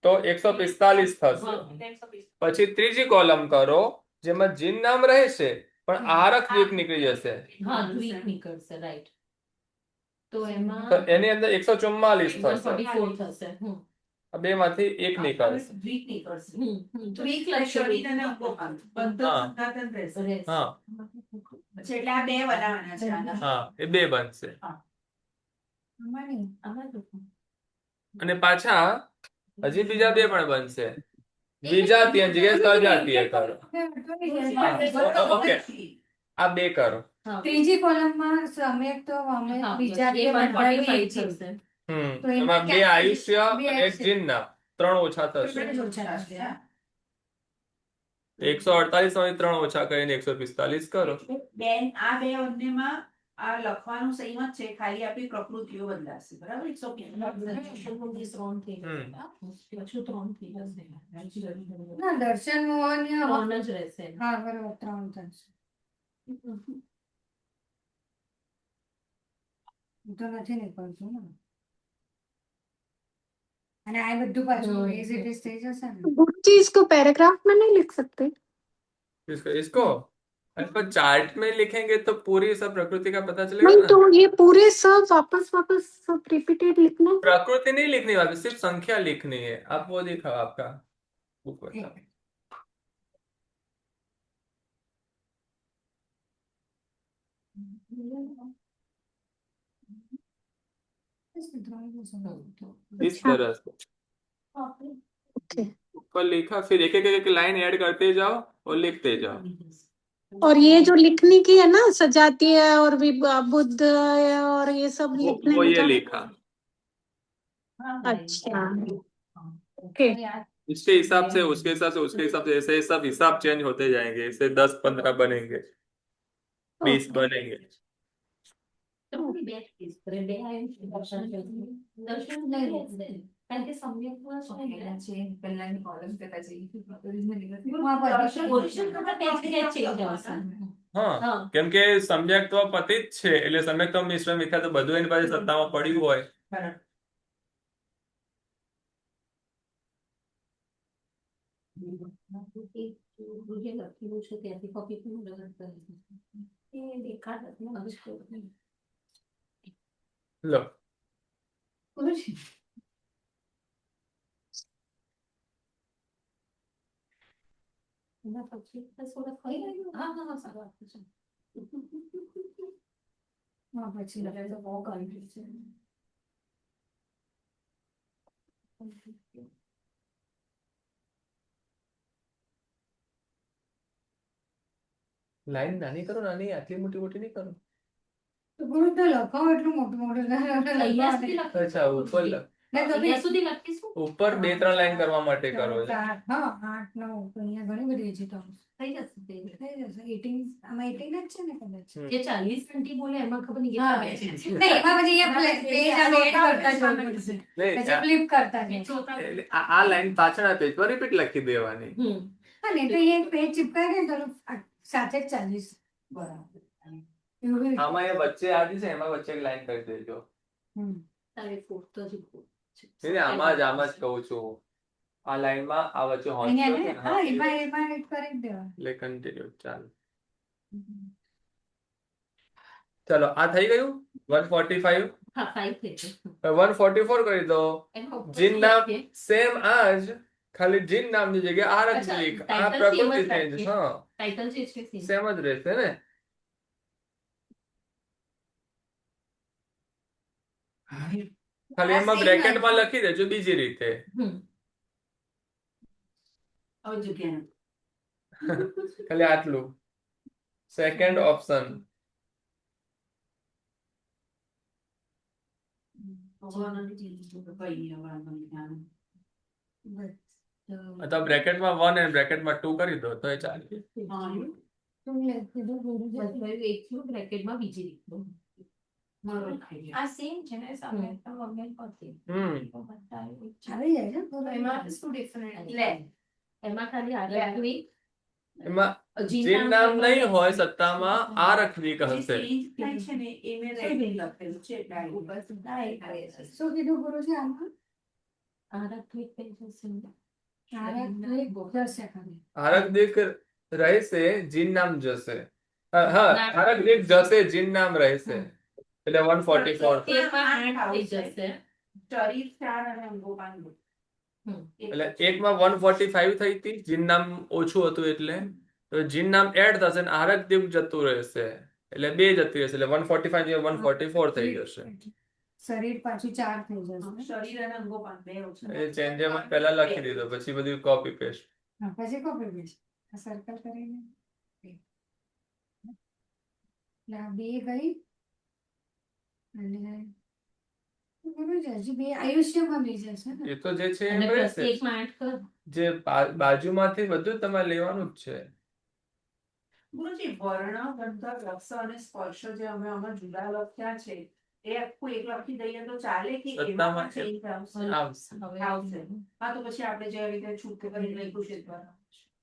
તો 145 થશે. પછી ત્રીજી કોલમ કરો જેમાં જીન નામ રહેશે પણ આરક દ્વીપ નીકળી જશે હા દ્વીપ નીકળશે રાઈટ. તો એમાં તો એની અંદર 144 થશે. 144 થશે. આ બે માંથી એક નીકળશે. દ્વિક નીકળશે. ત્રિક એટલે લક્ષણ શરીર અને અંગોપાંગ બધા હા. સંઘાતન રહેશે. હા પછી એટલે આ બે બનાવવાના છે આના. હા એ બે બનશે. આમાં નહીં. અને પાછા હજી બીજા બે પણ બનશે. વિજાતીય જગ્યાએ સજાતીય કરો. ઓકે. આ બે કરો. ત્રીજી કોલમમાં સમ્યક તો અમે વિજાતીય બંધાયેલું એક છે. તો એમાં એમાં બે ક્યાં- આયુષ્ય બે અને એક આયુષ્ય. જીનના 3 ઓછા થશે. આપણે જ ઓછા થશે, હા. 148 માંથી 3 ઓછા કરીને 145 કરો. બેન આ બે બંનેમાં આ લખવાનું સેમ જ છે, ખાલી આપણી પ્રકૃતિઓ બદલાશે, બરાબર? 150. ના દર્શન મોહન ત્રણ જ રહેશે. હા બરોબર 3 થશે. હું તો નથી નીકળતું ને. અને આ બધું પાછું as it is થઈ જશે ને. गुरुजी इसको पैराग्राफ में नहीं लिख सकते? इसको पर चार्ट में लिखेंगे तो पूरी सब प्रकृति का पता चलेगा नहीं ना. तो ये पूरे सब वापस वापस सब रिपीटेड लिखना है? प्रकृति नहीं लिखनी वापस, सिर्फ संख्या लिखनी है. आप वो दिखाओ आपका बुक बताओ. इस तरह से ओके. ऊपर लिखा, फिर एक एक लाइन ऐड करते जाओ और लिखते जाओ. और ये जो लिखने की है ना, सजातीय और बुद्ध और ये सब लिखने वो ये का- लिखा. अच्छा. ओके. इसके हिसाब से उसके हिसाब से उसके हिसाब से ऐसे सब हिसाब चेंज होते जाएंगे. ऐसे 10-15 बनेंगे, 20 बनेंगे. કારણ કે સમ્યકમાં છે ને, પહેલાની કોલમ કરતા જઈએ ઓરિજિનલ કરતા બે જગ્યાએ change આવશે. હા હા. કેમ કે સમ્યક્ત્વ પતિ જ છે, એટલે સમ્યક્ત્વ મિશ્ર મિથ્યા તો બધું એની પાસે સત્તામાં પડ્યું હોય. બરાબર. જે લખેલું છે ત્યાંથી કોપી પણ લગન કરી એ દેખાડ નથી. લો એના પછી થોડું ખાઈ રહ્યું. હા હા હા સારું આપું છું. હા પછી લગાવી દો. બહુ confuse છે. લાઈન નાની કરો, નાની, આટલી મોટી મોટી નહીં કરો. તો ગુરુ તો લખાવો એટલું મોટું મોટું અહીંયા સુધી લખ- અચ્છા ઉપર અહીંયા સુધી લખીશું. ઉપર 2-3 લાઈન કરવા માટે કરો છો. 8 9 અહીંયા ઘણી બધી છે તો થઈ જશે તે. થઈ જશે 18 આમાં 18 જ છે ને કદાચ. જે 40 ઘંટી બોલે એમાં ખબર નહીં હા. કેટલા નહીં એમાં પછી અહીંયા પેજ આમ એડ કરતા જવું પડશે. નહીં, પછી ફ્લિપ કરતા જાય. એટલે આ લાઈન પાછળના પેજ પર રિપીટ લખી દેવાની. હા ને તો અહીંયા એક પેજ ચિપકાય ને તો સાથે જ 40 બરાબર. એવું બી- આમાં એ વચ્ચે આવી છે, એમાં વચ્ચે એક લાઈન કરી દેજો. હમ. તારે ફૂટ તો જ ફૂટ છે. એટલે આમાં જ કહું છું. આ લાઈનમાં આ વચ્ચે અહીંયા હોંચો ને છે ને, હા હા, એમાં એડ કરી જ દેવાનું. એટલે કન્ટિન્યુ ચાલો. ચલો આ થઈ ગયું 145. હા 5 થઈ ગયું. 144 કરી દો. એમાં ઉપર જીન નામ લખીએ. સેમ આ જ, ખાલી જીન નામની જગ્યાએ આ અચ્છા, રખી. આ title પ્રકૃતિ same જ ચેન્જ. રાખીએ. હા ટાઇટલ જે છે same. સેમ જ રહેશે ને. ખાલી આ એમાં same બ્રેકેટમાં જ. લખી દેજો બીજી રીતે. હમ. હવે જગ્યા ખાલી આટલું. Second option. અથવા બ્રેકેટમાં 1 અને બ્રેકેટમાં 2 કરી દો તો એ ચાલે. શું કીધું ગુરુજી? બધું એકલું બ્રેકેટમાં બીજી રીતનું. આ સેમ છે ને સામે તો અમે પછી હમ આવી જાય છે તો એમાં શું ડિફરન્ટ લે. એમાં ખાલી આગળ એમાં જીન નામ નહીં હોય સત્તામાં, આ રખવી જે હશે. change થાય છે ને એ મેં રેડી લખેલું છે એટલે આ ઉપર શું કીધું ગુરુજી આમાં આરત્વિક પેજસ જશે ખાલી હારક દીક રહેશે, જીન નામ જશે. હા હારક દીક જશે, જીન નામ રહેશે. એટલે 144. તેમાં 8 થઈ જશે. શરીર 4 અને અંગો 5. હમ. એટલે એકમાં 145 થઈ હતી, જીન નામ ઓછું હતું એટલે તો જીન નામ એડ થશે અને આહારક દ્વીપ જતું રહેશે એટલે 2 જતી રહેશે એટલે 145 144 થઈ જશે. શરીર પાછું 4 થઈ જશે. શરીર અને અંગો પણ બે ઓછા. એ ચેન્જમાં પહેલા લખી દીધો પછી બધું કોપી પેસ્ટ. હા, પછી કોપી પેસ્ટ સર્કલ કરીને એટલે આ 2 ગઈ અને ગુરુજી હજી 2 આયુષ્યમાં 2 જશે ને. એ તો જે છે અને એમ રહેશે, પ્રત્યેકમાં 8 કર. જે બાજુમાંથી બધું જ તમારે લેવાનું જ છે. ગુરુજી વર્ણ ગંધર્વ રસ અને સ્પર્શ જે અમે આમાં જુદા લખ્યા છે એ આખું એક લખી દઈએ તો ચાલે કે એમાં સત્તામાં પણ change આવશે? આવશે. હવે આવશે. હા તો પછી આપણે જે રીતે છૂટ કરીને લખ્યું છે એ દ્વારા.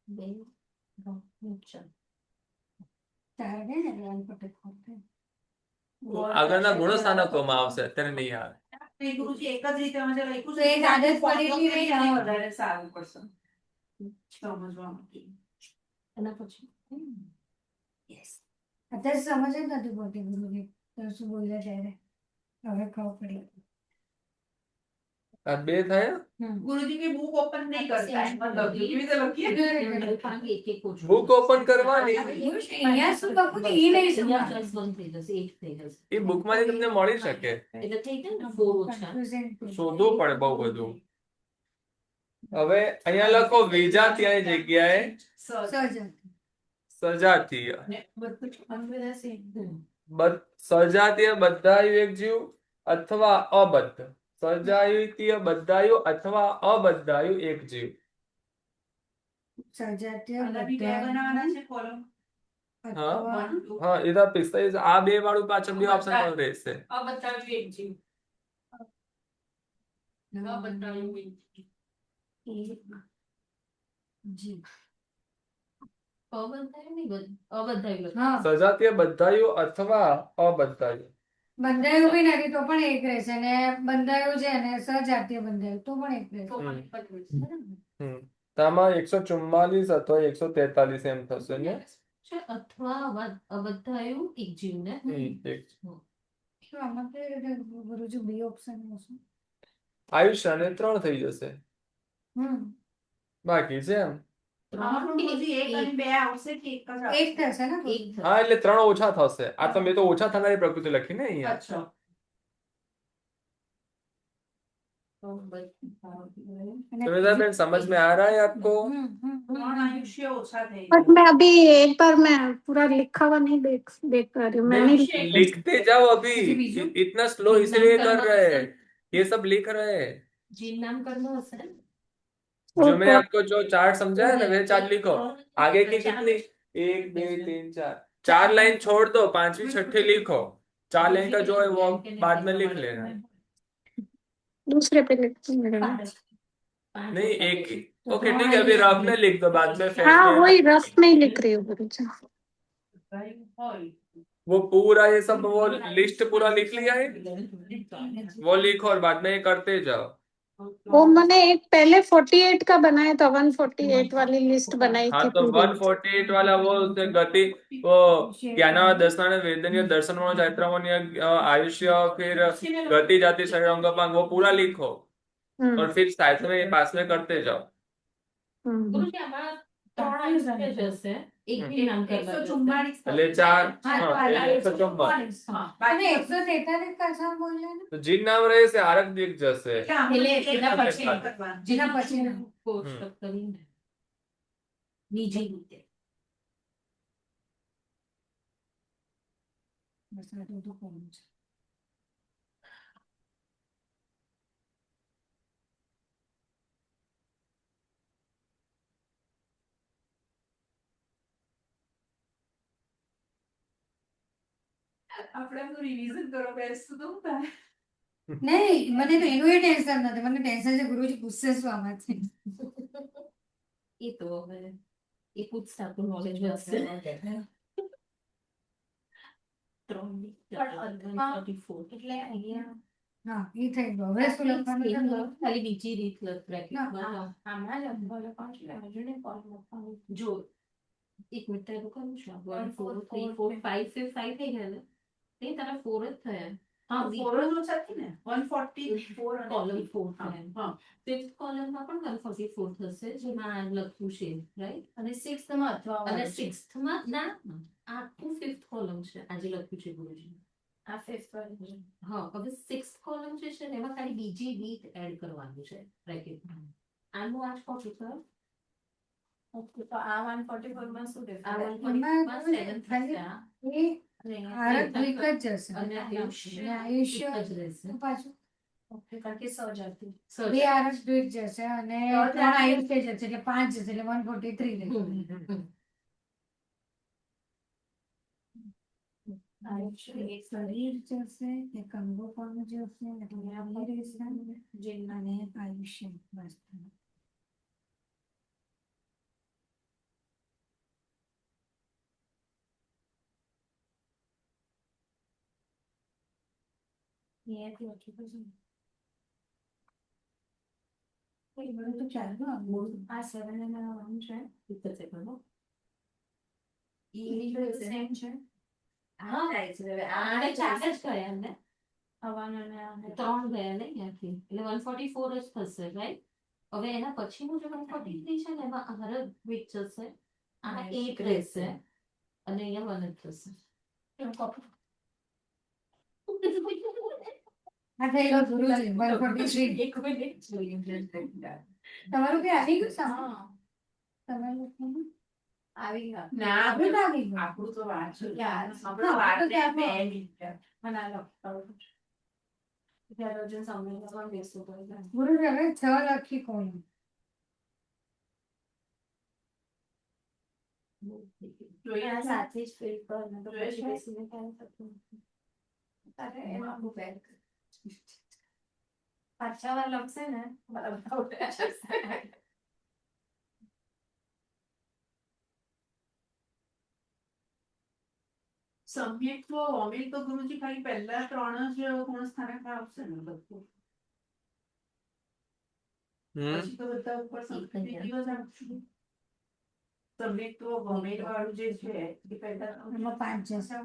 2 4 4 ગઈ ને એટલે 144 આગળના ગુણો સ્થાનકોમાં આવશે, અત્યારે નહીં આવે. એ ગુરુજી એક જ રીતે અમે જે લખ્યું તો એક આદત પડેલી રહી ને. વધારે સારું પડશે સમજવા માટે. એના પછી યસ અત્યારે સમજ જ નથી પડતી ગુરુજી તો શું બોલ્યા ત્યારે હવે ખબર પડી. આ 2 થયા. ગુરુજી કે બુક ઓપન નહીં કરતા એમાં લખ્યું. કેવી રીતે લખીએ? એક એક ઓછું. બુક ઓપન કરવાની અહીંયા શું લખું ને એ નહીં અહીંયા સમજાતું. plus 1 થઈ જશે 8 થઈ જશે એ બુકમાંથી તમને મળી શકે, એટલે થઈ ગયા ને 4 ઓછા. શોધવું પડે બહુ બધું. હવે અહીંયા લખો વિજાતીયની જગ્યાએ સર્જન સજાતીય. ને બધું અંગ્રેજી same. સજાતીય બદ્ધાયુ એક જીવ અથવા અબદ્ધ. સજાતીય બદ્ધાયુ અથવા અબદ્ધાયુ એક જીવ. સજાતીય આના બી બે બનાવવાના છે column. હા. અથવા One, two. હા, એ તો 45 આ 2 વાળું પાછળ બે ઓપ્શન પણ રહેશે. અબદ્ધાયું એક જીવ. અબદ્ધાયું એક જીવ. જી અબદ્ધાયું નહીં બધું. અબદ્ધાયું લખો. હા સજાતીય બદ્ધાયુ અથવા અબદ્ધાયુ. બંધાયું બી નથી તો પણ એક રહેશે ને બંધાયું છે ને સજાતીય બંધાયું તો પણ એક રહેશે. તો પણ એક જ રહેશે. તો આમાં 144 અથવા 143 એમ થશે ને. છે અથવા અબદ્ધાયું એક જીવ ને એક. તો આમાં કેવી રીતે ગુરુજી બે ઓપ્શન હશે? આયુષ્ય અને 3 થઈ જશે, બાકી છે એમ. આમાં પણ ગુરુજી એક અને બે આવશે કે એક જ આવશે? એક થશે ને એક થશે. હા, એટલે 3 ઓછા થશે. આ તો મેં તો ઓછા થનારી પ્રકૃતિ લખી ને અહીંયા. અચ્છા. અને सुमित्राबेन समझ में आ रहा है आपको? ત્રણ આયુષ્ય ઓછા થઈ बट मैं अभी एक बार मैं पूरा लिखा हुआ नहीं देख पा रही हूँ. मैंने नहीं, लिखते जाओ अभी, बीजू? इतना स्लो इसलिए कर रहे हैं, ये सब लिख रहे हैं. જીન નામ કરવું હશે ને? जो मैंने आपको जो चार्ट समझाया ना, वे चार्ट लिखो. आगे की कितनी 1 2 3 4 4 लाइन छोड़ दो, 5वीं 6ठी लिखो. 4 लाइन का जो है वो बाद में लिख लेना. दूसरे पे लिखती हूँ मैडम. नहीं, एक ही. ओके ठीक है, अभी रफ में लिख दो, बाद में फेस हाँ में. वही रफ में ही लिख रही हूँ गुरुजी. હોય. वो पूरा ये सब वो लिस्ट पूरा लिख लिया है, वो लिखो और बाद में ये करते जाओ. वो मैंने एक पहले 48 का बनाया था, 148 वाली लिस्ट बनाई हाँ थी तो पूरी. 148 वाला वो उसने गति वो ज्ञान दर्शन वेदनीय दर्शन चैत्र आयुष्य फिर गति जाति शरीर अंगपांग वो पूरा लिखो और फिर साथ में पास में करते जाओ. ગુરુજી આમાં 3 આયુષ્ય જ હશે. એક બી નામ કરવા જશે. 144 એટલે 4 હા, हाँ, તો આ 144. હા, અને બાકી 143 કશા બોલ્યા ને? तो जिन नाम रहे से आरक दिख जैसे એટલે આમાં એટલે એક એના પછી પછી. કરવાનું. જેના પછી કોષ્ટક કરીને બીજી રીતે બસ આ તો કોણ છે? આપણે એમનું રિવિઝન કરવા બેસતું તો હું થાય? નહીં મને તો એનું ટેન્શન નથી, મને ટેન્શન છે ગુરુજી પૂછશે શું આમાંથી. એ તો હવે એ પૂછતા આપણું નોલેજ વધશે. 3 એટલે અહીંયા હા એ થઈ ગયું. હવે શું લખવાનું છે? ખાલી બીજી રીત બ્રેકેટમાં આમાં લંબો લખવાનું છે, બાજુને કોલમ લખવાનું. જો એક મિનિટ કરું છું 1 4 3 4 5 5 થઈ ગયા ને એ તારા 4 જ થયા હા ફોર જ ઓછા હતી ને 144 અને કોલમ three. 4 હા, થાય. હા. ફિફ્થ કોલમમાં પણ 144 થશે જેમાં આ લખ્યું છે રાઈટ અને સિક્સ્થ માં અથવા અને સિક્સ્થમાં ના આખું ફિફ્થ કોલમ છે આજે લખ્યું છે ગુરુજી. આ ફિફ્થ વાળું હા હવે સિક્સ્થ કોલમ જે છે ને એમાં ખાલી બીજી રીત એડ કરવાનું છે બ્રેકેટમાં. આનું આ કોપી કર. ઓકે તો આ 144 માં શું આ ડિફરન્સ 144 માં 7 થશે આ. એ અને આરક અહીંયા દ્વિક જ જશે અને આયુષ્ય અને આયુષ્ય એક જ રહેશે. તો પાછું ઓકે કારણ કે સજ હતી સર્ચ. બે આરક દ્વિક જશે અને સજ 3 આયુષ્ય જશે એટલે 5 જશે એટલે 143 રહેશે આયુષ્ય એક શરીર જશે એક અંગો પણ જશે એટલે આ બે રહેશે અને આયુષ્ય બસ અહીંયાથી ઓછું થશે એ બધું તો ચાલે ને આ 7 અને 1 છે એક જ સેકન્ડ હો. એ બધું સેમ છે હા આને ચાર જ ગયા ને હવાનું અને આને 3 ગયા ને ત્યાંથી એટલે 144 જ થશે રાઈટ. હવે એના પછીનું જે 143 છે ને એમાં આરક દ્વિક જશે આ 8 રહેશે અને અહીંયા 1 જ થશે. એવું કોપી આ થઈ ગયો ગુરુજી 143 એક મિનિટ જોઈએ. તમારું કે આવી ગયું સામે તમારું લખવાનું? આવી ગયું ના આપણું તો આવી ગયું આપણું તો વાંચું યાર, આપણે હા, વાંચે તો ત્યાં 2 મિનિટ. મને આ લખવાનું ત્યારે અર્જુન સામે લખવાનું બેસવું પડે ગુરુજી હવે 6 લખી કોણ જોઈએ આ છે? સાથે જ ફિલ કર ને તો જોઈએ પછી છે? બેસીને કાંઈ થતું નથી. અરે એમાં આખું બેક પાછા વાર લખશે ને બરાબર ઉઠે જશે. સમ્યક તો અમિલ તો ગુરુજી ખાલી પહેલા 3 જ ગુણસ્થાનક આવશે ને બધું. પછી તો બધા ઉપર સંસ્કૃતિ જ આવશે. સમ્યક તો અમિલ વાળું જે છે એ પહેલા એમાં 5 જશે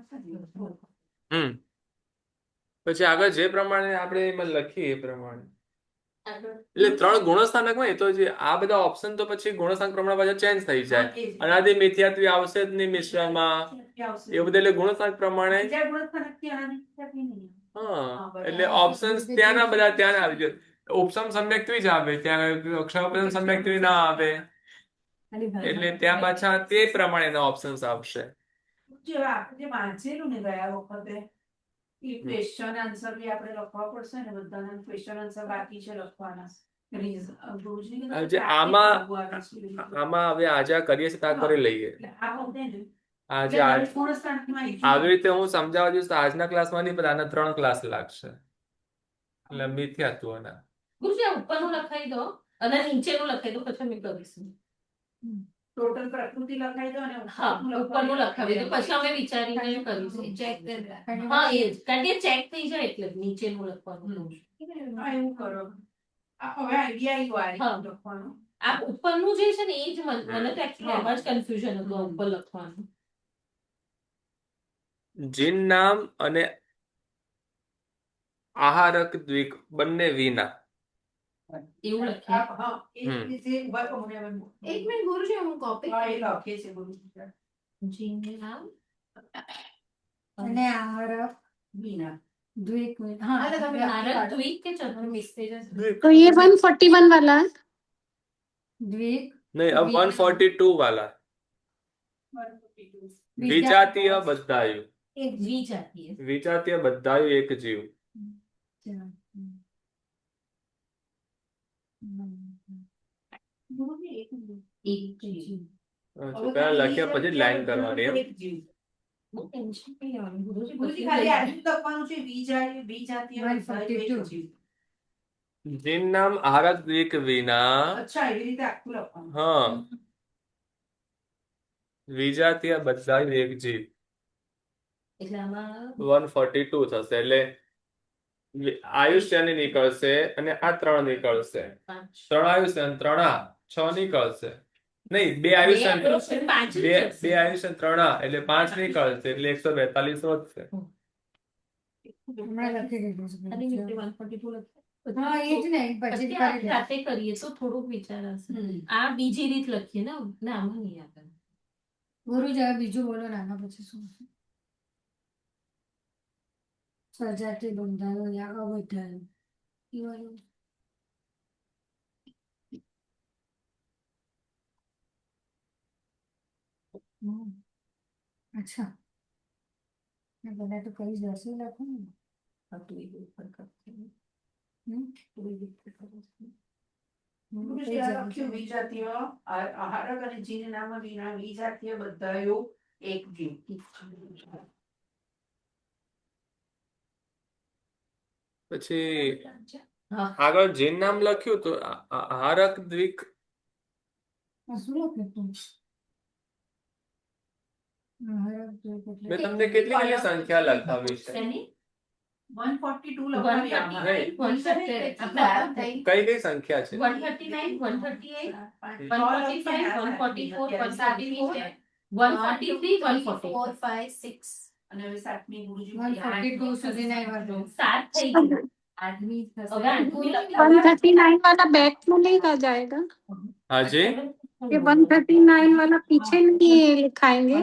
પછી આગળ જે પ્રમાણે આપણે એમાં લખીએ એ પ્રમાણે આગળ એટલે 3 ગુણસ્થાનક હોય તો જે આ બધા ઓપ્શન તો પછી ગુણસ્થાનક પ્રમાણે પાછા ચેન્જ થઈ જાય. હા, એ જ. અનાદિ મિથ્યાત્વી આવશે જ નહીં મિશ્રમાં આવશે. એ બધું એટલે ગુણસ્થાનક પ્રમાણે બીજા ગુણસ્થાનકથી આનાથી વિચારતી નહીં. હા બરાબર. એટલે ઓપ્શન્સ ત્યાંના બધા ત્યાં આવી જાય. ઉપસમ સમ્યક્ત્વી જ આવે ત્યાં ક્ષમપદમ સમ્યક્ત્વી ના આવે એટલે ત્યાં પાછા તે પ્રમાણેના ઓપ્શન્સ આવશે. જે આપણે જે વાંચેલું ને ગયા વખતે એ ક્વેશ્ચન આન્સર બી આપણે લખવા પડશે ને બધાના ક્વેશ્ચન આન્સર બાકી છે લખવાના. ગુરુજીને કીધું જે કે આમાં આવું આવે છે એવી રીતે. આમાં હવે આજે આ કરીએ છીએ ત્યાં કરી લઈએ. એટલે આ વખતે ને આજે એટલે આજ ગુણસ્થાનકમાં આવી રીતે હું સમજાવવા જઈશ તો આજના ક્લાસમાં નહીં પણ આના 3 ક્લાસ લાગશે એટલે મિથ્યાત્વના. ગુરુજી આ ઉપરનું લખાઈ દો અને નીચેનું લખાઈ દો પછી અમે કરીશું. ટોટલ પ્રકૃતિ લખાઈ દો અને હા ઉપરનું લખાવી દો પછી અમે વિચારીને કરીશું. ચેક હા એ જ કારણ કે ચેક થઈ જાય એટલે જ નીચેનું લખવાનું. હા, એવું કરો. આ હવે આઈડિયા આવ્યો આ હા. રીતે લખવાનો. આ ઉપરનું જે છે ને એ જ મને તો એકચ્યુઅલી એમાં જ કન્ફ્યુઝન હતું આ ઉપર લખવાનું. જીન નામ અને આહારક દ્વિક બંને વિના. એવું લખીએ. હા, એ જે ઉભા રહો, મને હવે એક મિનિટ ગુરુજી હું કોપી હા, એ લખે છે ગુરુજી. જીનું નામ અને આહારક વિના. દ્વિક હા અરે તમે આહારક આરક દ્વિક કે ચતુર્મિસ્તેજ तो ये 141 वाला है. દ્વિક નહીં अब 142 वाला વિજાતીય બદ્ધાયુ. એક દ્વિજાતીય. વિજાતીય બદ્ધાયુ એક જીવ. ગુરુજી, એક મિનિટ. એક જીવ. પેલા લખ્યા પછી લાઈન કરવાની એમ. એક જીવ. બહુ ટેન્શન નહીં લેવાનું. ગુરુજી ગુરુજી પછી ખાલી આટલું જ લખવાનું છે વિજાતીય 142. જીવ. જીન નામ આહારક દ્વિક વિના અચ્છા, એવી રીતે આખું લખવાનું. હા વિજાતીય બદ્ધાયુ એક જીવ. એટલે આમાં 142 થશે એટલે આયુષ્યની નીકળશે અને આ 3 નીકળશે. 5 3 આયુષ્ય અને 3 આ 6 નીકળશે. નહીં 2 આયુષ્ય અને 5 બે આયુષ્ય 3 આ એટલે 5 નીકળશે એટલે 142 વધશે. હમણાં લખી દીધું છે અને બધું. 142 લખે. હા એ જ ને પછી પછી કરી આપણે દે. જાતે કરીએ તો થોડુંક વિચાર હશે. આ બીજી રીત લખીએ ને ના આમાં નહીં આવે. ગુરુ જરા બીજું બોલો ને આના પછી શું છે? સજાતી બંધાયો યા અબંધાયો ઈ વાળું. હમ. અચ્છા મેં બધા તો કઈ જશે લખો ને. આ તો એ ઉપર કરશે. હમ? તો એ રીતે કરે છે. ગુરુજી, આ લખ્યું વિજાતીય આહારક અને જીન નામ વિના વિજાતીય બધાયો એક જીવ. પછી હા આગળ જીન નામ લખ્યું તો આહારક દ્વિક આ શું લખ્યું તું? આહારક દ્વીપ એટલે મેં તમને કેટલી કેટલી સંખ્યા લખાવી છે શેની? 142 લખાવી આમાં. 139, 139, કઈ કઈ સંખ્યા છે 139, 138, પાંચ- 145, 144, 143, 144. 4, 5, 6. અને હવે સાતમી ગુરુજી 142 સુધી ના આવ્યા તો. 7 થઈ ગયું. आदमी હવે આઠમી લખી. 139 वाला बैक में नहीं आ जाएगा? હાજી ये 139 वाला पीछे नहीं लिखाएंगे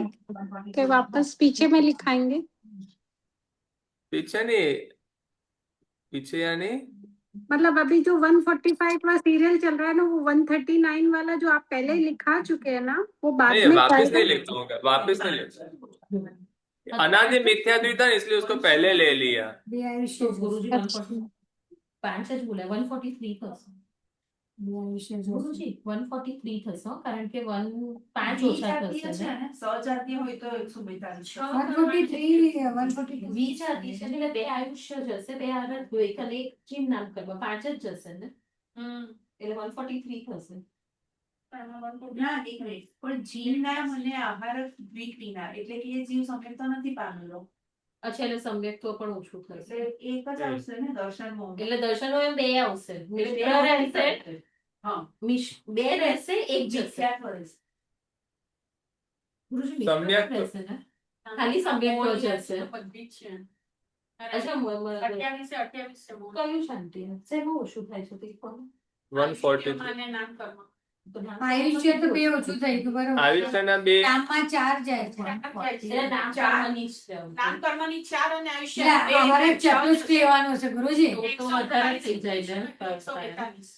कि वापस पीछे में लिखाएंगे? पीछे नहीं पीछे यानी मतलब अभी जो 145 का सीरियल चल रहा है ना, वो 139 वाला जो आप पहले ही लिखा चुके हैं ना, वो बाद नहीं में वापस आएगा? नहीं लिखता हूँ वापस नहीं लिखता अनादि मिथ्याद्वैत था इसलिए उसको पहले ले लिया બે આયુષ્ય તો ગુરુજી જોશે. 140 પાંચ જ બોલાય 143 થશે. બે આયુષ્ય જોશે. ગુરુજી 143 થશે હો, કારણ કે 5 ઓછા વિજાતીય થશે છે ને. ને, સજાતીય હોય તો 142. 143, 142. વિજાતી છે એટલે બે આયુષ્ય જશે, બે આહાર દ્વૈત અને એક જીન નામ કરવા 5 જ જશે ને, એટલે 143 થશે. ના, એક મિનિટ. પણ જીવ નામ અને આહારક દ્વિક વિના, એટલે કે એ જીવ સંકેત નથી પામેલો, અચ્છા એટલે સમ્યક તો પણ ઓછું થશે. એટલે એક જ આવશે ને દર્શનમાં. એટલે દર્શનો એમ બે આવશે. એટલે મિશ્ર રહેશે, હા, બે રહેશે, એક જશે. મિથ્યા કરે છે. ગુરુજી મિશ્ર સમ્યક તો- રહેશે ને, ખાલી સમ્યક તો જશે. બધી જ છે. અચ્છા કયું 28 છે. શાંતિ શેમાં ઓછું થાય છે તે કહો. 143 અને નામ કર્મ. તો નામ આયુષ્ય તો બે ઓછું થઈ ગયું બરોબર. આયુષ્યના બે નામમાં 4 જાય છે. એટલે નામ ચાર. કર્મની જ છે. નામ કર્મની 4 અને આયુષ્ય એટલે અમારે ચતુષ્ટ લેવાનું છે ગુરુજી. તો વધારે થઈ જાય ને. 142.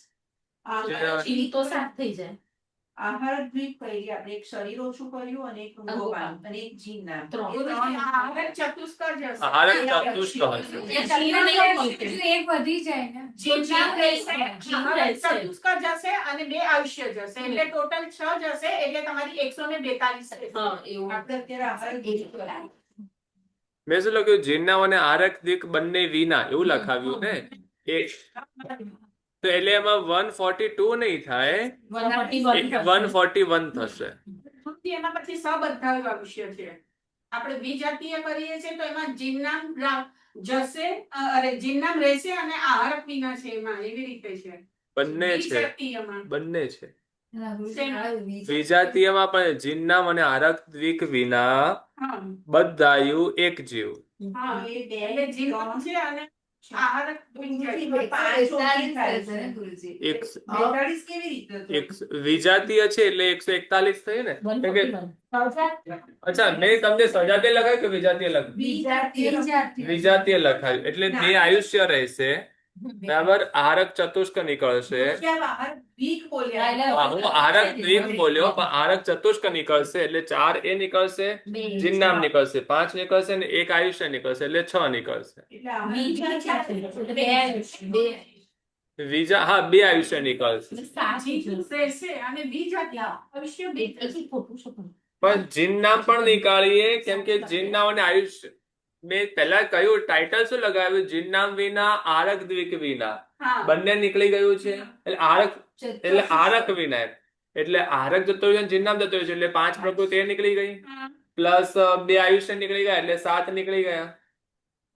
આહારક ચીલી તો 7 થઈ જાય. આહારક દ્વિક કરી આપણે, એક શરીર ઓછું કર્યું અને એક અંગોપાન અને એક જીન નામ. ત્રણ. એ ત્રણ આહારક ચતુષ્કર જશે. આહારક ચતુષ્ક હશે એ ચીલી નહીં બોલતી. એક વધી જાય ને. જીવનામ રહેશે. જીવ આહારક રહેશે. ચતુષ્કર જશે અને 2 આયુષ્ય જશે એટલે ટોટલ 6 જશે એટલે તમારી 142 રહેશે. હા એવું. આપણે અત્યારે આહારક દ્વિક કર્યું. મેં શું લખ્યું જીનનામ અને આહારક દ્વિક બંને વિના એવું લખાવ્યું ને એક તો એટલે એમાં 142 નહીં થાય 141 141 થશે સુધી એના પછી સબંધાયું આયુષ્ય છે. આપણે વિજાતીય કરીએ છીએ તો એમાં જીવનામ જશે અરે જીવનામ રહેશે અને આહારક વિના છે એમાં એવી રીતે છે. બંને છે વિજાતીયમાં. બંને છે શેમાં? વિજાતીયમાં પણ જીનનામ અને આહારક દ્વિક વિના હા બધાયું એક જીવ હા એ બે એટલે જીવનામ ત્રણ, છે અને આહારક વિજાતીય. પાંચ ઓછી થાય છે. એક 42 કેવી રીતે થયું? એક વિજાતીય છે એટલે 141 થયું ને કેમ કે 141. અચ્છા મેં તમને સજાતીય લખાયું કે વિજાતીય લખાયું વિજાતીય. વિજાતીય લખાયું એટલે બે આયુષ્ય રહેશે બરાબર આહારક ચતુષ્ક નીકળશે ક્યાં આહારક દ્વિક બોલ્યા? હા, હું આહારક દ્વિક બોલ્યો પણ આહારક ચતુષ્ક નીકળશે એટલે 4 એ નીકળશે જીનનામ નીકળશે 5 નીકળશે ને એક આયુષ્ય નીકળશે એટલે 6 નીકળશે એટલે આહારક બે આયુષ્ય. બીજા હા 2 આયુષ્ય નીકળશે જીવ રહેશે અને વિજાતીય આયુષ્ય બે એટલી ખોટું છે પણ. પણ જીનનામ પણ નીકાળીએ કેમ કે જીનનામ અને આયુષ્ય મેં પહેલા કહ્યું ટાઇટલ શું લગાવ્યું જીનનામ વિના આહારક દ્વિક વિના હા બંને નીકળી ગયું છે એટલે આહારક વિના એમ. એટલે આહારક જતો રહ્યો અને જીનનામ જતો રહ્યો છે એટલે 5 પ્રકૃતિ એ નીકળી ગઈ હા. પ્લસ 2 આયુષ્ય નીકળી ગયા એટલે 7 નીકળી ગયા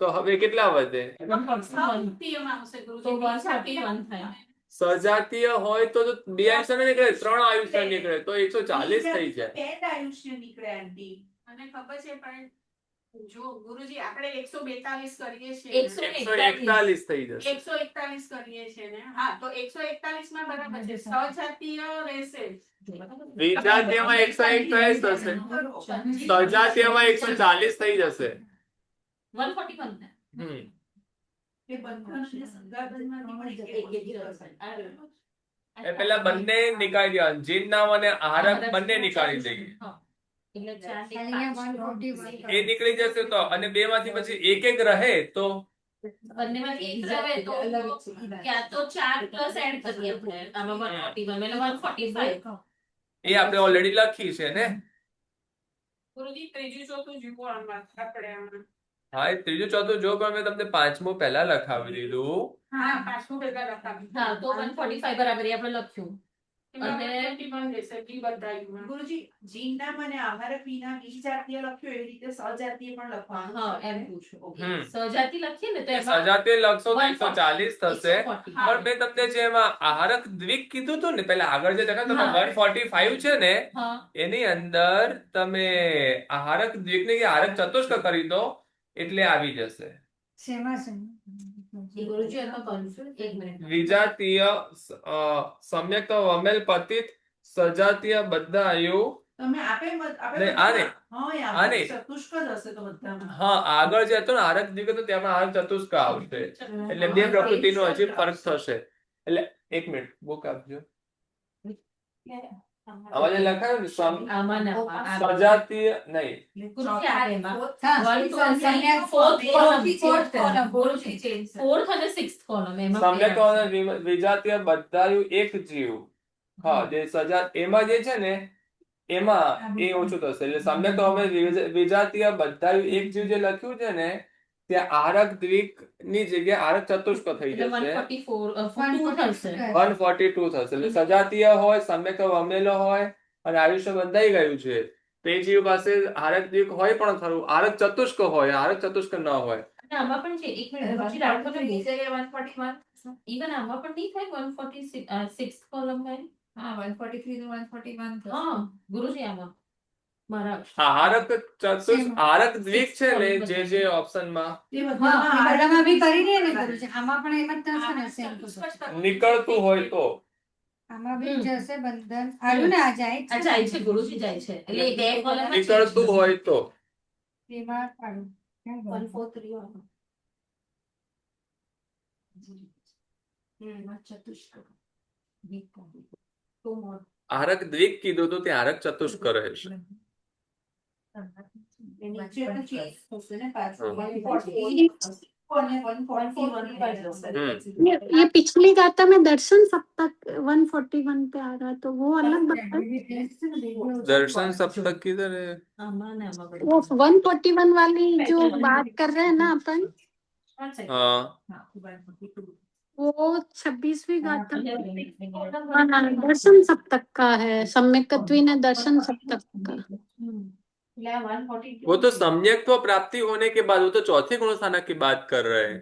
તો હવે કેટલા વધે સજાતીયમાં આવશે ગુરુજી. તો 141 થાય. સજાતીય હોય તો 2 આયુષ્ય ન નીકળે 3 આયુષ્ય નીકળે તો 140 થઈ જાય બે જ આયુષ્ય નીકળે આંટી. મને ખબર છે પણ જો ગુરુજી આપણે 142 કરીએ છીએ ને. 141 થઈ જશે 141 કરીએ છીએ ને. હા, તો 141 માં બરાબર છે. સજાતીય રહેશે. વિજાતીયમાં 141 થશે સજાતીયમાં 140 થઈ જશે 141 ને હમ એ બંધનને સંગાબંધમાંથી પણ એક એ પેલા બંને નીકાળી દેવા જીન નામ અને આહારક બંને નીકાળી દઈએ હા. એટલે 4 થી અહીંયા 5 141 એ નીકળી જશે તો અને બે માંથી પછી એક રહે તો બંનેમાંથી એક રહે તો ક્યાં તો 4 પ્લસ એડ કરીએ આપણે આમાં 141 એટલે 145 એ આપણે ઓલરેડી લખી છે ને ગુરુજી ત્રીજું ચોથું જુઓ આમાં આપણે આમાં. હા એ ત્રીજું ચોથું જો પણ મેં તમને પાંચમું પહેલા લખાવી દીધું હા, પાછું ભેગા લખાવી. હા તો 145 બરાબર એ આપણે લખ્યું એમાં અને 141 રહેશે, બી બધાયમાં. ગુરુજી જીનનામ અને આહારક વિના વિજાતીય લખ્યું એવી રીતે સજાતીય પણ લખવાનું હા છે. એમ પૂછું હમ. સજાતી લખીએ ને તો એમાં સજાતીય લખશો તો 140 થશે 140. હા. પણ મેં તમને જે એમાં આહારક દ્વિક કીધું હતું ને પેલા આગળ જે તમે હા. 145 છે ને હા એની અંદર તમે આહારક દ્વિક ને આહારક ચતુષ્ક કરી દો એટલે આવી જશે શેમાં એ ગુરુજી એમાં confuse એક મિનિટ વિજાતીય સમ્યક વમેલ પતિત સજાતીય બદ્ધાયુ તમે આપે આપણે નહીં, આને. હા એ આને. આહારક ચતુષ્ક જ હશે તો બધામાં. હા આગળ જે હતું ને આહારક દ્વિક હતું તેમાં આહારક ચતુષ્ક આવશે એટલે બે પ્રકૃતિનો હજી ફરક થશે એટલે એક મિનિટ બુક આપજો આમાં જે લખાયું ને આમાં ના આ સજાતીય નહીં ગુરુજી આ એમાં હા, 4th અને 6th કોલમ એમાં સમ્યક અને વિજાતીય બદ્ધાયુ એક જીવ હા જે સજા એમાં જે છે ને એમાં એ ઓછું થશે એટલે સમ્યક અને વિજાતીય બદ્ધાયુ એક જીવ જે લખ્યું છે ને ત્યાં આહારક દ્વિક ની જગ્યાએ આહારક ચતુષ્ક થઈ એટલે જશે 144 થશે 142 થશે એટલે સજાતીય હોય સમ્યક વમેલો હોય અને આયુષ્ય બંધાઈ ગયું છે તો એ જીવ પાસે આહારક દ્વિક હોય પણ ખરું આહારક ચતુષ્ક હોય આહારક ચતુષ્ક ન હોય અને આમાં પણ છે એક મિનિટ પછી રાખો તો ની જગ્યાએ 141 ઇવન આમાં પણ નહીં થાય 146 કોલમમાં હા 143 to 141 હા ગુરુજી આમાં મારા આહારક આહારક દ્વિક છે ને જે ઓપ્શનમાં તે હા બધામાં એ આહારક બધામાં બી કરી દે ને ચતુષ્ક ગુરુજી આમાં પણ એમ જ થશે ને સેમ ટુ સેમ નીકળતું હોય તો આમાં બી જશે બંધન આડું ને આ જાય આ જાય છે ગુરુજી જાય છે એટલે એ બે કોલમ નીકળતું હોય તો એમાં આડું કેમ બોલું? 143 આમાં ચતુષ્ક તો મોર આહારક દ્વિક કીધું તો ત્યાં આહારક ચતુષ્ક રહેશે નીચે પણ change થશે ને પાછું. હમ. 144 અને 141 થશે. ये पिछली गाथा में दर्शन सप्तक 141 पे आ रहा तो वो अलग बता दर्शन सप्तक किधर है આમાં ને આમાં वो 141 वाली जो बात कर रहे हैं ना अपन हाँ वो 26वीं गाथा हाँ, दर्शन सप्तक का है सम्यकत्वी ने दर्शन सप्तक का એટલે આ 142 वो तो सम्यक्त्व प्राप्ति होने के बाद वो तो चौथे गुणस्थानक की बात कर रहे हैं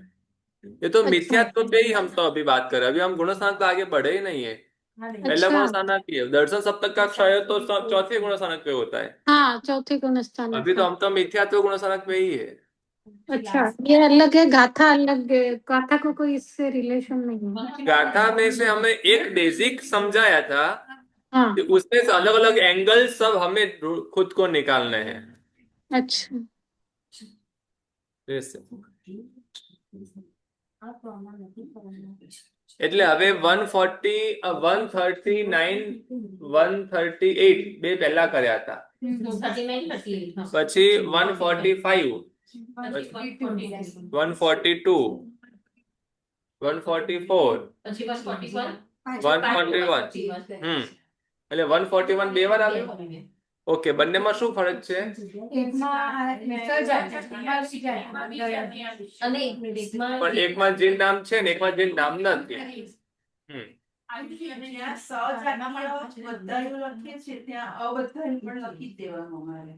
ये तो मिथ्यात्व पे ही हम तो अभी बात कर रहे हैं अभी हम गुणस्थानक तो आगे बढ़े ही नहीं है पहला अच्छा। गुणस्थानक ही है दर्शन सप्तक का क्षय तो चौथे गुणस्थानक पे होता है हाँ चौथे गुणस्थान अभी तो हम तो मिथ्यात्व गुणस्थानक पे ही है अच्छा ये अलग है गाथा अलग है गाथा को कोई इससे रिलेशन नहीं है गाथा में से हमें एक बेसिक समझाया था हाँ कि उसमें से अलग अलग एंगल सब हमें खुद को निकालने हैं अच्छा जैसे આ તો આમાં નથી કરવાનું. એટલે હવે 140 139 138 બે પહેલા કર્યા હતા 39, 38, હા. પછી 145 પછી 142 144 પછી 141 141 એટલે 141 બે વાર આવ્યું ઓકે બંનેમાં શું ફરક છે અને એક મિનિટમાં પણ એકમાં જે નામ છે ને એકમાં જે નામ નથી હમ જ્યાં સજાતીય બધાયું લખીએ છીએ ત્યાં અબધાયું પણ લખી જ દેવાનું અમારે.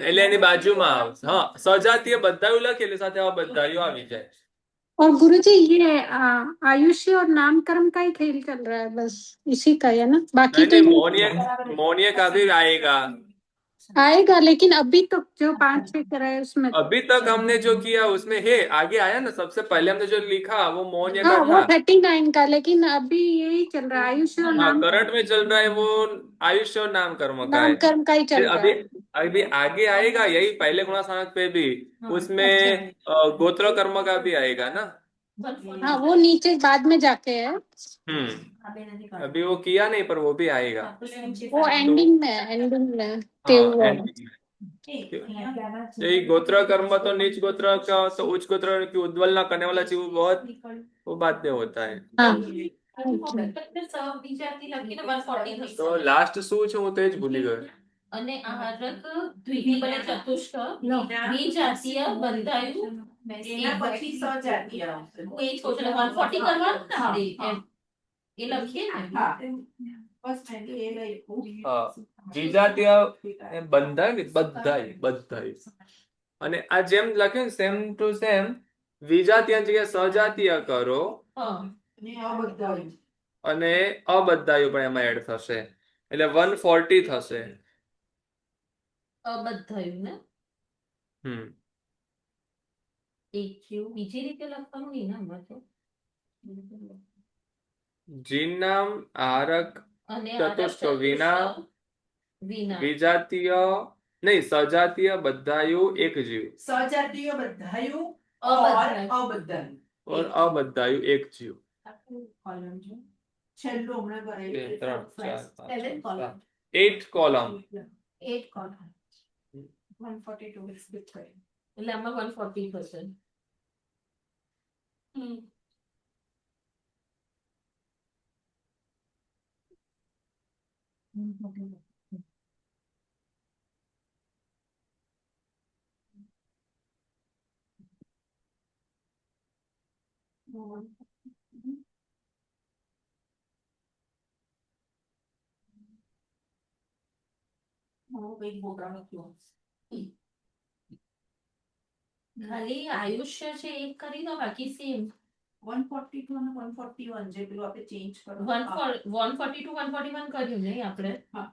એટલે એની બાજુમાં આવશે હા સજાતીય બધાયું લખી એટલે સાથે આ બધાયું આવી જાય और गुरुजी ये आयुष्य और नामकरण का ही खेल चल रहा है बस इसी का है ना बाकी नहीं तो नहीं मोनिय का भी आएगा आएगा, लेकिन अभी तो जो 5-6 कराए उसमें अभी तक हमने जो किया उसमें है, आगे आया ना, सबसे पहले हमने जो लिखा वो मोहनिया हाँ का वो था। 39 का, लेकिन अभी यही चल रहा है आयुष और हाँ, नाम करंट में चल रहा है वो आयुष्य और नाम कर्म का है। नामकरण का ही फिर चल रहा अभी है। अभी आगे आएगा यही पहले गुणा साधक पे भी, उसमें गोत्र कर्म का भी आएगा ना। हाँ वो नीचे बाद में जाके है, अभी वो किया नहीं पर वो भी आएगा। वो एंडिंग में है, एंडिंग में है। हाँ, ending में। यही गोत्र कर्म तो नीच गोत्र का तो उच्च गोत्र की उद्वलना करने वाला चीज बहुत वो बाद में होता है। हाँ તો લાસ્ટ શું છે હું તે જ ભૂલી ગયો. અને આહારક દ્વિપદે ચતુષ્ક દ્વિજાતીય બંધાયું એના પછી સજાતીય આવશે. હું એ જ કહું છું 140 કરવાનું ને આપણે એમ એ લખીએ ને હા. બસ મેં બી એ લખ્યું. હા, વિજાતીય એ બંધાય ને બધાય બધાય. અને આ જેમ લખ્યું ને સેમ ટુ સેમ વિજાતીય જગ્યાએ સજાતીય કરો હા અને આ બધાય. અને અબધાયું પણ એમાં એડ થશે એટલે 140 થશે. બંધાયું ને એક જેવું બીજી રીતે લખવાનું નહીં ને આમાં તો જીન નામ આહારક અને ચતુષ્ક વિના વિના વિજાતીય નહીં સજાતીય બધાયું એક જીવ સજાતીય બધાયું અબધાયું. और અબધાયું. और અબધાયું એક જીવ. કોલમ છે. છેલ્લું હમણાં કરેલું. 2 3 4 Seven 5 column. 8 column. 8 column 142 is different. એટલે આમાં 140 થશે કંઈક બોલવા નથી. ખાલી આયુષ્ય છે એક કરી દો બાકી સેમ 142 અને 141 જે પેલું આપણે ચેન્જ કરો. 142 141 કર્યું નહીં આપણે હા.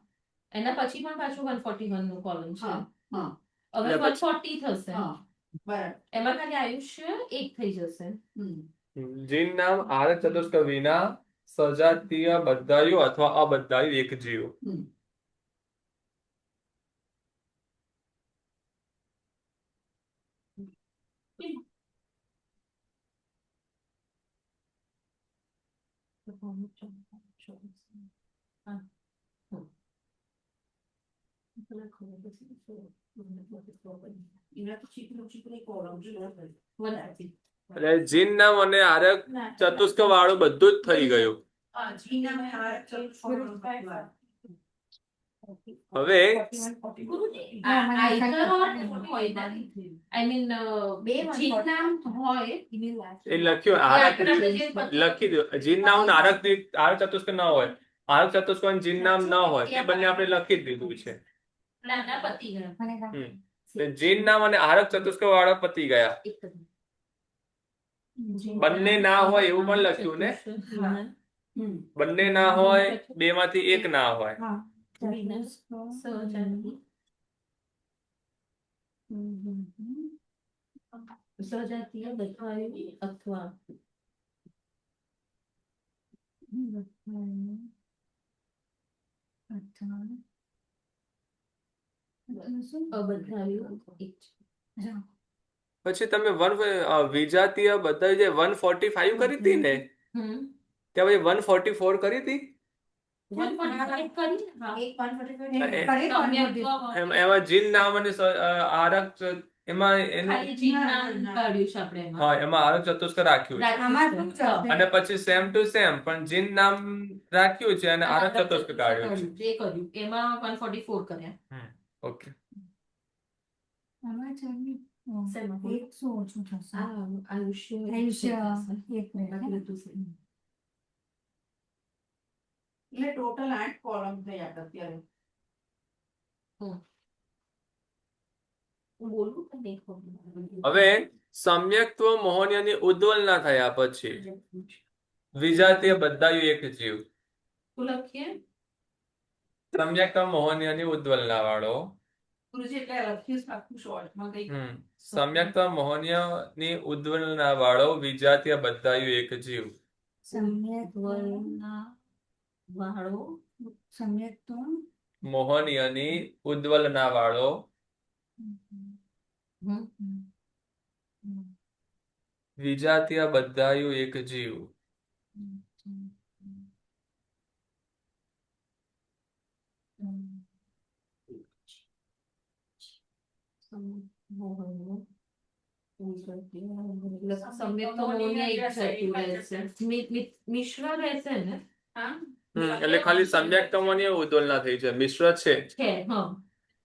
એના પછી પણ પાછું 141 નું કોલમ છે હા, હા. હવે એટલે 140 થશે હા, બરાબર. એમાં ખાલી આયુષ્ય એક થઈ જશે હમ. જીન નામ આહારક ચતુષ્ક વિના સજાતીય બધાયું અથવા અબધાયું એક જીવ. હમ. એના તો ચીકણું ચીકણી કોલમ છે. એટલે જીન નામ અને આહારક ચતુષ્ક વાળું બધું જ થઈ ગયું. હા, જીના મેં આ ચતુષ્કોણ હવે ગુરુજી આઈતર ઓર હોય ને આઈ મીન બે જીત નામ હોય એ લખ્યું આહારક લખી દો. જીન નામ અને આહારક ચતુષ્ક ન હોય, આહારક ચતુષ્ક અને જીન નામ ન હોય એ બંને આપણે લખી જ દીધું છે. નાના પતિ ગયા તો જીન નામ અને આહારક ચતુષ્ક વાળા પતી ગયા. એક જ બંને ના હોય એવું પણ લખ્યું ને. બંને ના હોય, બે માંથી એક ના હોય. સજાતીય બધાયું અથવા અબધાયું એક પછી તમે વિજાતીય બધા જે 145 કરી હતી ને ત્યાં પછી 144 કરી હતી. એમાં જીન નામ અને આહારક એમાં એનું હા એમાં આહારક ચતુષ્ક રાખ્યું છે અને પછી સેમ ટુ સેમ પણ જીન નામ રાખ્યું છે અને આહારક ચતુષ્ક કાઢ્યું છે. જે કર્યું એમાં 144 કર્યા ઓકે. આયુષ્ય એટલે ટોટલ 8 કોલમ થયા અત્યારે. બોલું કે દેખો હવે સમ્યક્ત્વ મોહનીયની ઉદ્વલના થયા પછી વિજાતીય બધાયું એક જીવ. શું લખીએ સમ્યક્ત્વ મોહનીયની ઉદ્વલના વાળો ગુરુજી એટલે લખ્યું છે આખું શોર્ટમાં કંઈક સમ્યક્ત મોહનીયની ઉદ્વલના વાળો વિજાતીય બધાયું એક જીવ. સમ્યક ઉદ્વલના વાળો સમ્યક તો મોહનીયની ઉદ્વલના વાળો વિજાતીય બધાયું એક જીવ. મિશ્ર રહેશે ને હા એટલે ખાલી સમ્યક્ત મોહનીય ઉદ્વલના થઈ છે, મિશ્ર છે. છે હા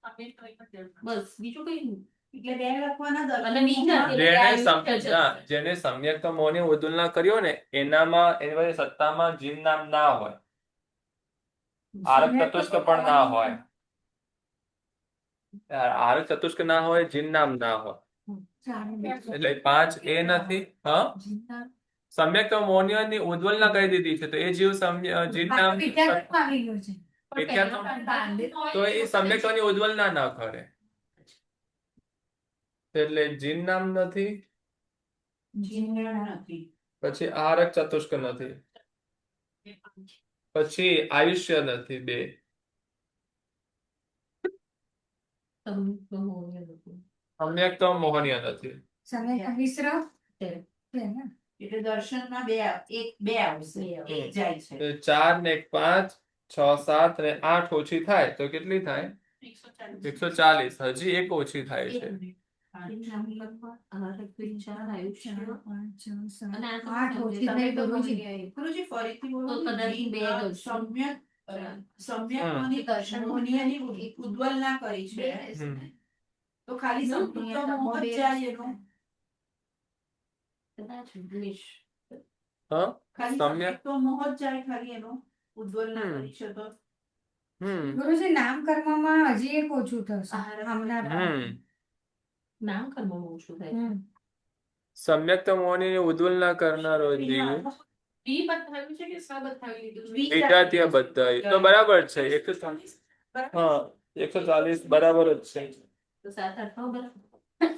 અમે તો એક જ જણ. બસ બીજું કઈ નહીં. એટલે બે લખવાના અને બીજા જેને સમ્યક્ત મોહનીય ઉદ્વલના કર્યો ને એનામાં એની પાસે સત્તામાં જીન નામ ના હોય, આરક ચતુષ્ક પણ ના હોય. આરક ચતુષ્ક ના હોય, જીન નામ ના હોય, એટલે 5 એ નથી. હા, સમ્યક્ત મોહનીયની ઉદ્વલના કહી દીધી છે તો એ જીવ જીન નામ આવી ગયો છે. તો એ સમ્યક્તની ઉદ્વલના ના કરે, એટલે જીન નામ નથી, જીવન નથી. પછી આરક ચતુષ્ક નથી, પછી આયુષ્ય નથી. 2 સમ્યક્ત મોહનીય નથી. સમ્યક મિશ્ર છે. છે ને? એટલે દર્શનમાં બે આવશે, એક જાય છે. 4 ને 1 5 6 7 ને 8 ઓછી થાય તો કેટલી થાય? 140. 140. હજી એક ઓછી થાય છે. આઠ ઓછી થઈ ગુરુજી. ગુરુજી ફરીથી બોલો. તો કદાચ બે જ. સમ્યક મોહનીયની ઉદ્વલના કરી છે તો ખાલી સંપૂર્ણ મોહ જ જાય એનો. હા, ખાલી સમ્યક સમ્યક તો મોહ જ જાય ખાલી એનો, ઉદ્વલના કરી છે તો. ગુરુજી નામ કર્મમાં હજી એક ઓછું થશે હમણાં. નામ કર્મમાં ઓછું થાય. સમ્યક્ત મોહનીય ઉદ્વલના કરનારો જીવ બી બતાવ્યું છે કે સ બતાવી લીધું છે? વિજાતીય બધાય તો બરાબર છે. 140. હા, 140 બરાબર જ છે. તો 7 8 9 બરાબર.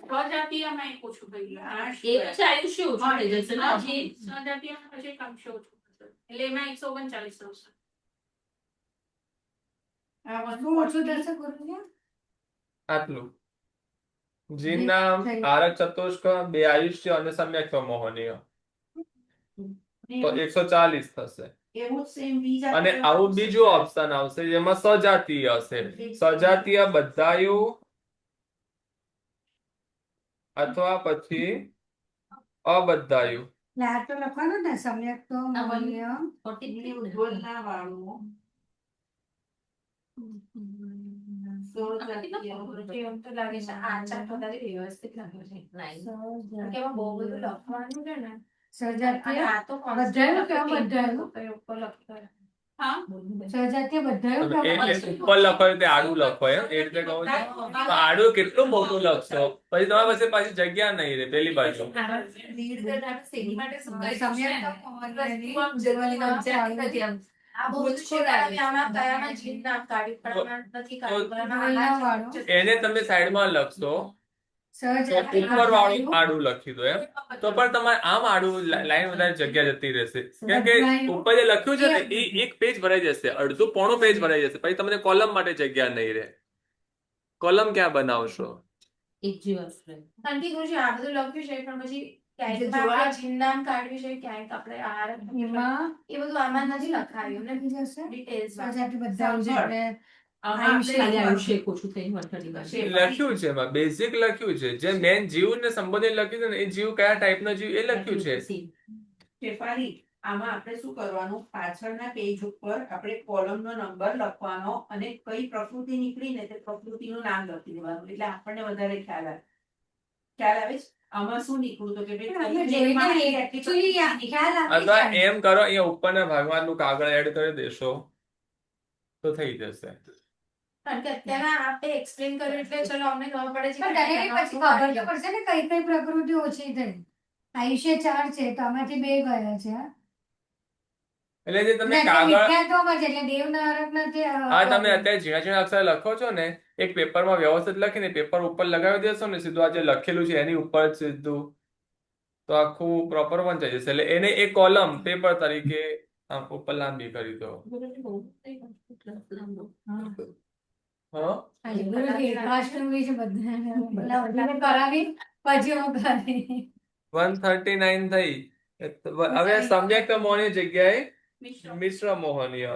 સ્વજાતીયમાં એક ઓછું થઈ ગયું. એ પછી આયુષ્ય ઓછું થઈ જશે ને હા, હજી. સ્વજાતીયમાં પછી એક અંશ ઓછું થશે. એટલે એમાં 139 આવશે. આ શું ઓછું થશે ગુરુજી? આટલું. જીન નામ, આરક ચતુષ્ક, 2 આયુષ્ય અને સમ્યક્ત મોહનીય તો 140 થશે. એવું સેમ અને આવું બીજું ઓપ્શન આવશે જેમાં સજાતીય હશે. સજાતીય બધાયું અથવા પછી અબધાયું. એટલે આ તો લખવાનું ને સમ્યક તો મોહનીય 43 ને. ઉદ્વલના વાળું સજાતીય બધાયું કે અબધાયું? હા સજાતીય બધાયું કે એટલે અબધાયું? ઉપર લખો તે આડું લખો એમ એ રીતે કહું છું. તો આડું કેટલું મોટું લખશો પછી તમારી પાસે પાછી જગ્યા નહીં રહે પેલી બાજુ. સમ્યક તો મોહનીયની ઉદ્વલના વાળું. ઉદ્વલના વાળું. એને તમે સાઈડમાં લખશો તો ઉપર વાળું આડું લખી દો એમ તો પણ તમારે આમ આડું લાઈન વધારે જગ્યા જતી રહેશે કેમ કે ઉપર જે લખ્યું છે ને એ એક પેજ ભરાઈ જશે, અડધું પોણું પેજ ભરાઈ જશે, પછી તમને કોલમ માટે જગ્યા નહીં રહે. કોલમ ક્યાં બનાવશો? એક જીવન પ્રેમ. એમાં નથી જશે સજાતી બધાયું છે એટલે ખાલી આયુષ્ય એક ઓછું થઈ 130. લખ્યું છે એમાં બેઝિક લખ્યું છે જે મેન જીવને સંબોધન લખ્યું છે ને એ જીવ કયા ટાઈપનો જીવ એ લખ્યું છે. ફેરફારી આમાં આપણે શું કરવાનું, પાછળના પેજ ઉપર આપણે કોલમનો નંબર લખવાનો અને કઈ પ્રકૃતિ નીકળી ને તે પ્રકૃતિનું નામ લખી દેવાનું એટલે આપણને વધારે ખ્યાલ આવે. ખ્યાલ આવે છે આમાં શું નીકળું તો કે અથવા એમ કરો અહીંયા ઉપરના ભાગમાં આટલું કાગળ એડ કરી દેશો તો થઈ જશે. ખબર તો પડશે ને કઈ કઈ પ્રકૃતિ ઓછી થઈ. આયુષ્ય 4 છે તો આમાંથી 2 ગયા છે. એટલે જે તમે એટલે કાગળ વિખ્યાતોમાં છે એટલે દેવનારક નથી હા તમે અત્યારે ઝીણા ઝીણા અક્ષર લખો છો ને એક પેપરમાં વ્યવસ્થિત લખીને પેપર ઉપર લગાવી દેશો ને સીધું આ જે લખેલું છે એની ઉપર જ સીધું તો આખું પ્રોપર વંચાઈ જશે એટલે એને એક કોલમ પેપર તરીકે આમ ઉપર લાંબી કરી દો ગુરુજી બહુ થઈ ગયું. લાંબુ. હા એકાષ્ટમી છે બધા કરાવી પછી હું કરી 139 થઈ હવે સમ્યક મોહની જગ્યાએ મિશ્ર. મિશ્ર મોહનીય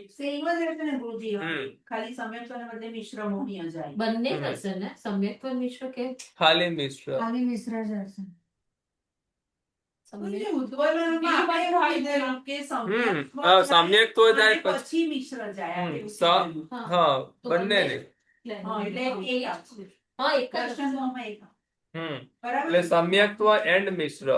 સેમ જ રહેશે ને ગુરુજી હમ. ખાલી સમયને બદલે મિશ્ર મોહનીય જાય બંને હમ. થશે ને સમ્યક પર મિશ્ર કે ખાલી મિશ્ર ખાલી મિશ્ર જ હશે ગુરુજી, સમ્યક ઉદ્વલનમાં આપણે એવું કીધેલું કે સમ્યક્ત્વ હા, જાય સમ્યક્ત્વ જાય અને પછી મિશ્ર જાય હમ. આપણે એવું સ- કીધેલું. હા તો બંને ને હા, એટલે એક આપશે. હા એક જ દર્શનમાં એક બરાબર એટલે સમ્યક્ત્વ એન્ડ મિશ્ર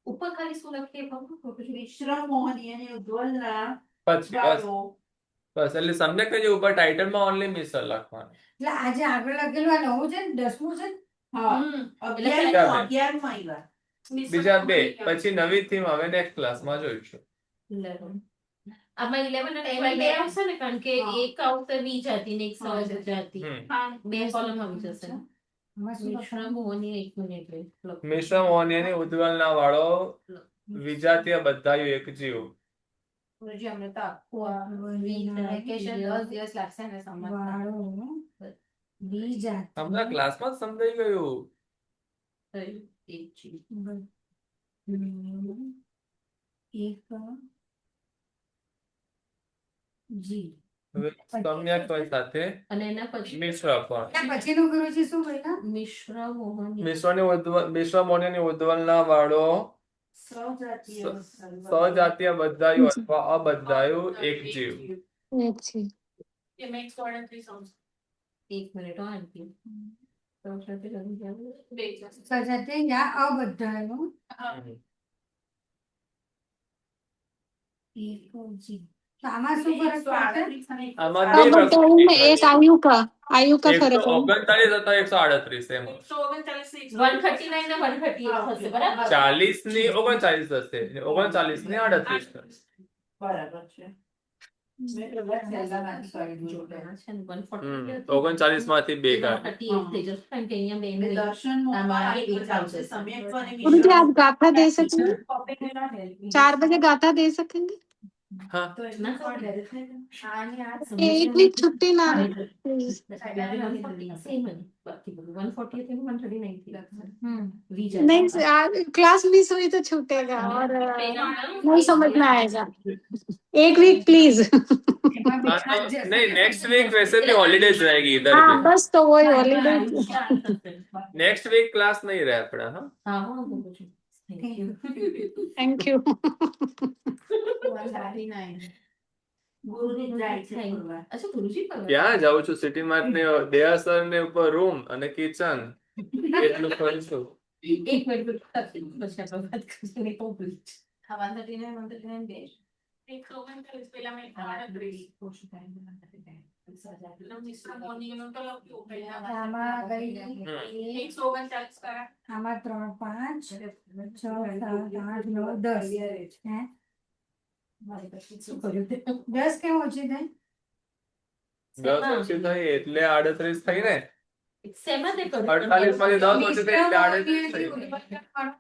ઉપર ખાલી શું લખીએ ખબર? મિશ્ર મોહનીય અને ઉદ્વલના પછી બસ વાળો બસ એટલે સમ્યક જે ઉપર ટાઇટલમાં ઓનલી મિશ્ર લખવાનું એટલે આજે આગળ લખેલું આ નવું છે ને 10મું છે ને? હા હમ. 11માં આવ્યા. બીજા બે પછી નવી થીમ હવે નેક્સ્ટ ક્લાસમાં જોઈશું 11. આમાં 11 અને 12 બે આવશે ને કારણ કે હા. એક આવશે વિજાતિ ને એક સહજાતિ હમ. બે કોલમ આવી જશે ને આમાં શું મિશ્ર લખવાનું? મોહની એક મિનિટ લખો. મિશ્ર મોહનીયની ઉદ્વલના વાળો વિજાતીય બધાયું એક જીવ ગુરુજી અમને તો આખું આ વિના વેકેશન 10 દિવસ લાગશે ને સમજતા વાળો બીજાતિ હમણાં ક્લાસમાં જ સમજાઈ ગયું થયું. એક જીવ. એક જી હવે સમ્યક સાથે અને એના પછી મિશ્ર પણ એના પછીનું ગુરુજી શું બોલ્યા? મિશ્ર મોહની મિશ્ર મોહનીયની ઉદ્વલના વાળો સહજાતીય સજાતીય બધાયું અથવા અબધાયું એક જીવ એક છે It makes 43 sounds. એક મિનિટ હો આંટી તો સાથે લખી જાવ. બે જશે. સજાતે યા અબદ્ધાયું હા. એક જી તો આમાં શું ફરક પડશે? આમાં तो બે बताओ में एक आयु का फर्क है 139 અથવા 138 એમ 139 ને 139 ને 138 થશે બરાબર 40 ની 39 થશે 39 ની 38 થશે બરાબર છે મેં તો બસ પહેલા વાંચી કાઢ્યું જો એટલે. આ છે ને 140 39 માંથી બે કાઢ 138 થઈ જશે કારણ કે અહીંયા બે એટલે નહીં. દર્શન મોહન આમાં એક એક જ આવશે. આવશે. સમ્યક્ત્વ અને गुरु जी મિશ્ર आप गाथा दे सकेंगे Copy may not help me. 4 बजे गाथा दे सकेंगे હા તો એમાં કોણ verify કરે? આની આ एक वीक छुट्टी ना please. Same જ. બાકી બધું 140 થી 139 થી લખશે. હમ વિજાતિ. नहीं क्लास मिस हुई तो छूटेगा और नहीं समझ में आएगा एक वीक प्लीज એમાં બે हाँ, જ तो नहीं नेक्स्ट वीक वैसे भी हॉलीडेज रहेगी इधर हाँ भी बस तो वही हॉलीडे नेक्स्ट वीक क्लास नहीं रहे अपना हाँ હા હા બોલું છું. Thank you. थैंक यू 139 ગુરુજી જાય છે ફરવા. અચ્છા ગુરુજી પર ક્યાં જાઉં છું સિટી માર્ટ ને દેરાસર ને ઉપર રૂમ અને કિચન એટલું ફરશું એક મિનિટ પછી આપણે વાત કરીશું નહીં complete. હા 139 બે 139 પેલા મેં 38. મિશ્ર મોહનીયનું તો લખ્યું પહેલા. આમાં ગઈ હમ. 139 કરા. આમાં 3 5 6 7 8 9 10 હે શું કર્યું તે? 10 કેમ ઓછી થઈ? 10 ઓછી થઈ એટલે 38 થઈ ને શેમાં તે કર્યું? 48 માંથી 10 ઓછી થઈ એટલે 38 થઈ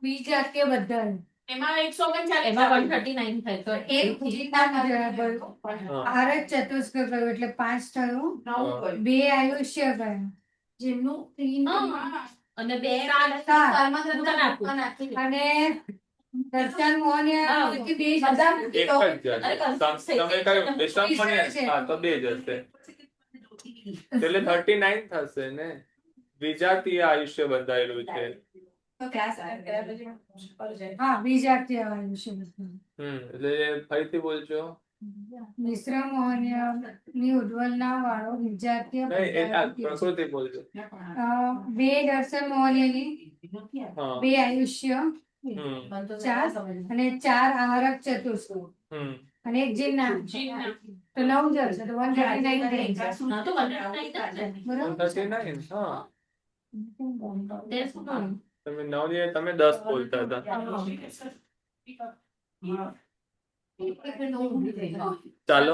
બીજાતીય બધા એમાં 139 એમાં 139 થાય તો એક જીતના ગયું હા. ભારત ચતુષ્ક ગયું એટલે 5 થયું નવું કહ્યું. 2 આયુષ્ય ગયા જેમનું હા. અને બે કારમાં હું તને આપું. અને દર્શન મોહનીય હા. માંથી બે એક જ જશે. તમે કયું વિશ્રામ પણ હા તો બે જ હશે એટલે 39 થશે ને વિજાતીય આયુષ્ય બંધાયેલું છે તો ક્લાસ હા બીજાતીય આયુષ્ય બધા એટલે ફરીથી બોલજો મિશ્ર મોહનીય ની ઉદ્વલના વાળો વિજાતીય નહીં એ આ બધા પ્રકૃતિ બોલજો બે દર્શન મોહનીયની હા 2 આયુષ્ય હમ 4 અને 4 આહારક ચતુષ્ક હમ અને એક જીવના જીવના. તો 9 જશે તો 139 થઈ જશે. હા, તો 139 જ છે. બરાબર 139 હા તે શું કહ્યું? તમે 9 ની તમે 10 બોલતા હતા ચાલો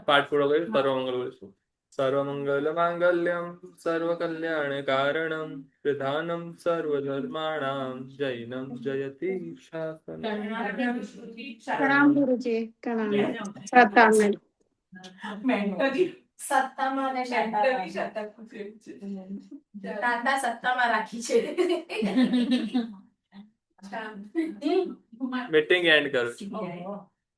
પાઠ પૂરો કર્યો સર્વમંગલ બોલીશું સર્વમંગલ માંગલ્યમ સર્વ કલ્યાણ કારણમ પ્રધાનમ સર્વધર્માણામ જૈનમ જયતિ શાસનમ प्रणाम गुरुजी प्रणाम श्रद्धा में સત્તામાં અને દાદા સત્તામાં રાખી છે. મીટિંગ એન્ડ કરો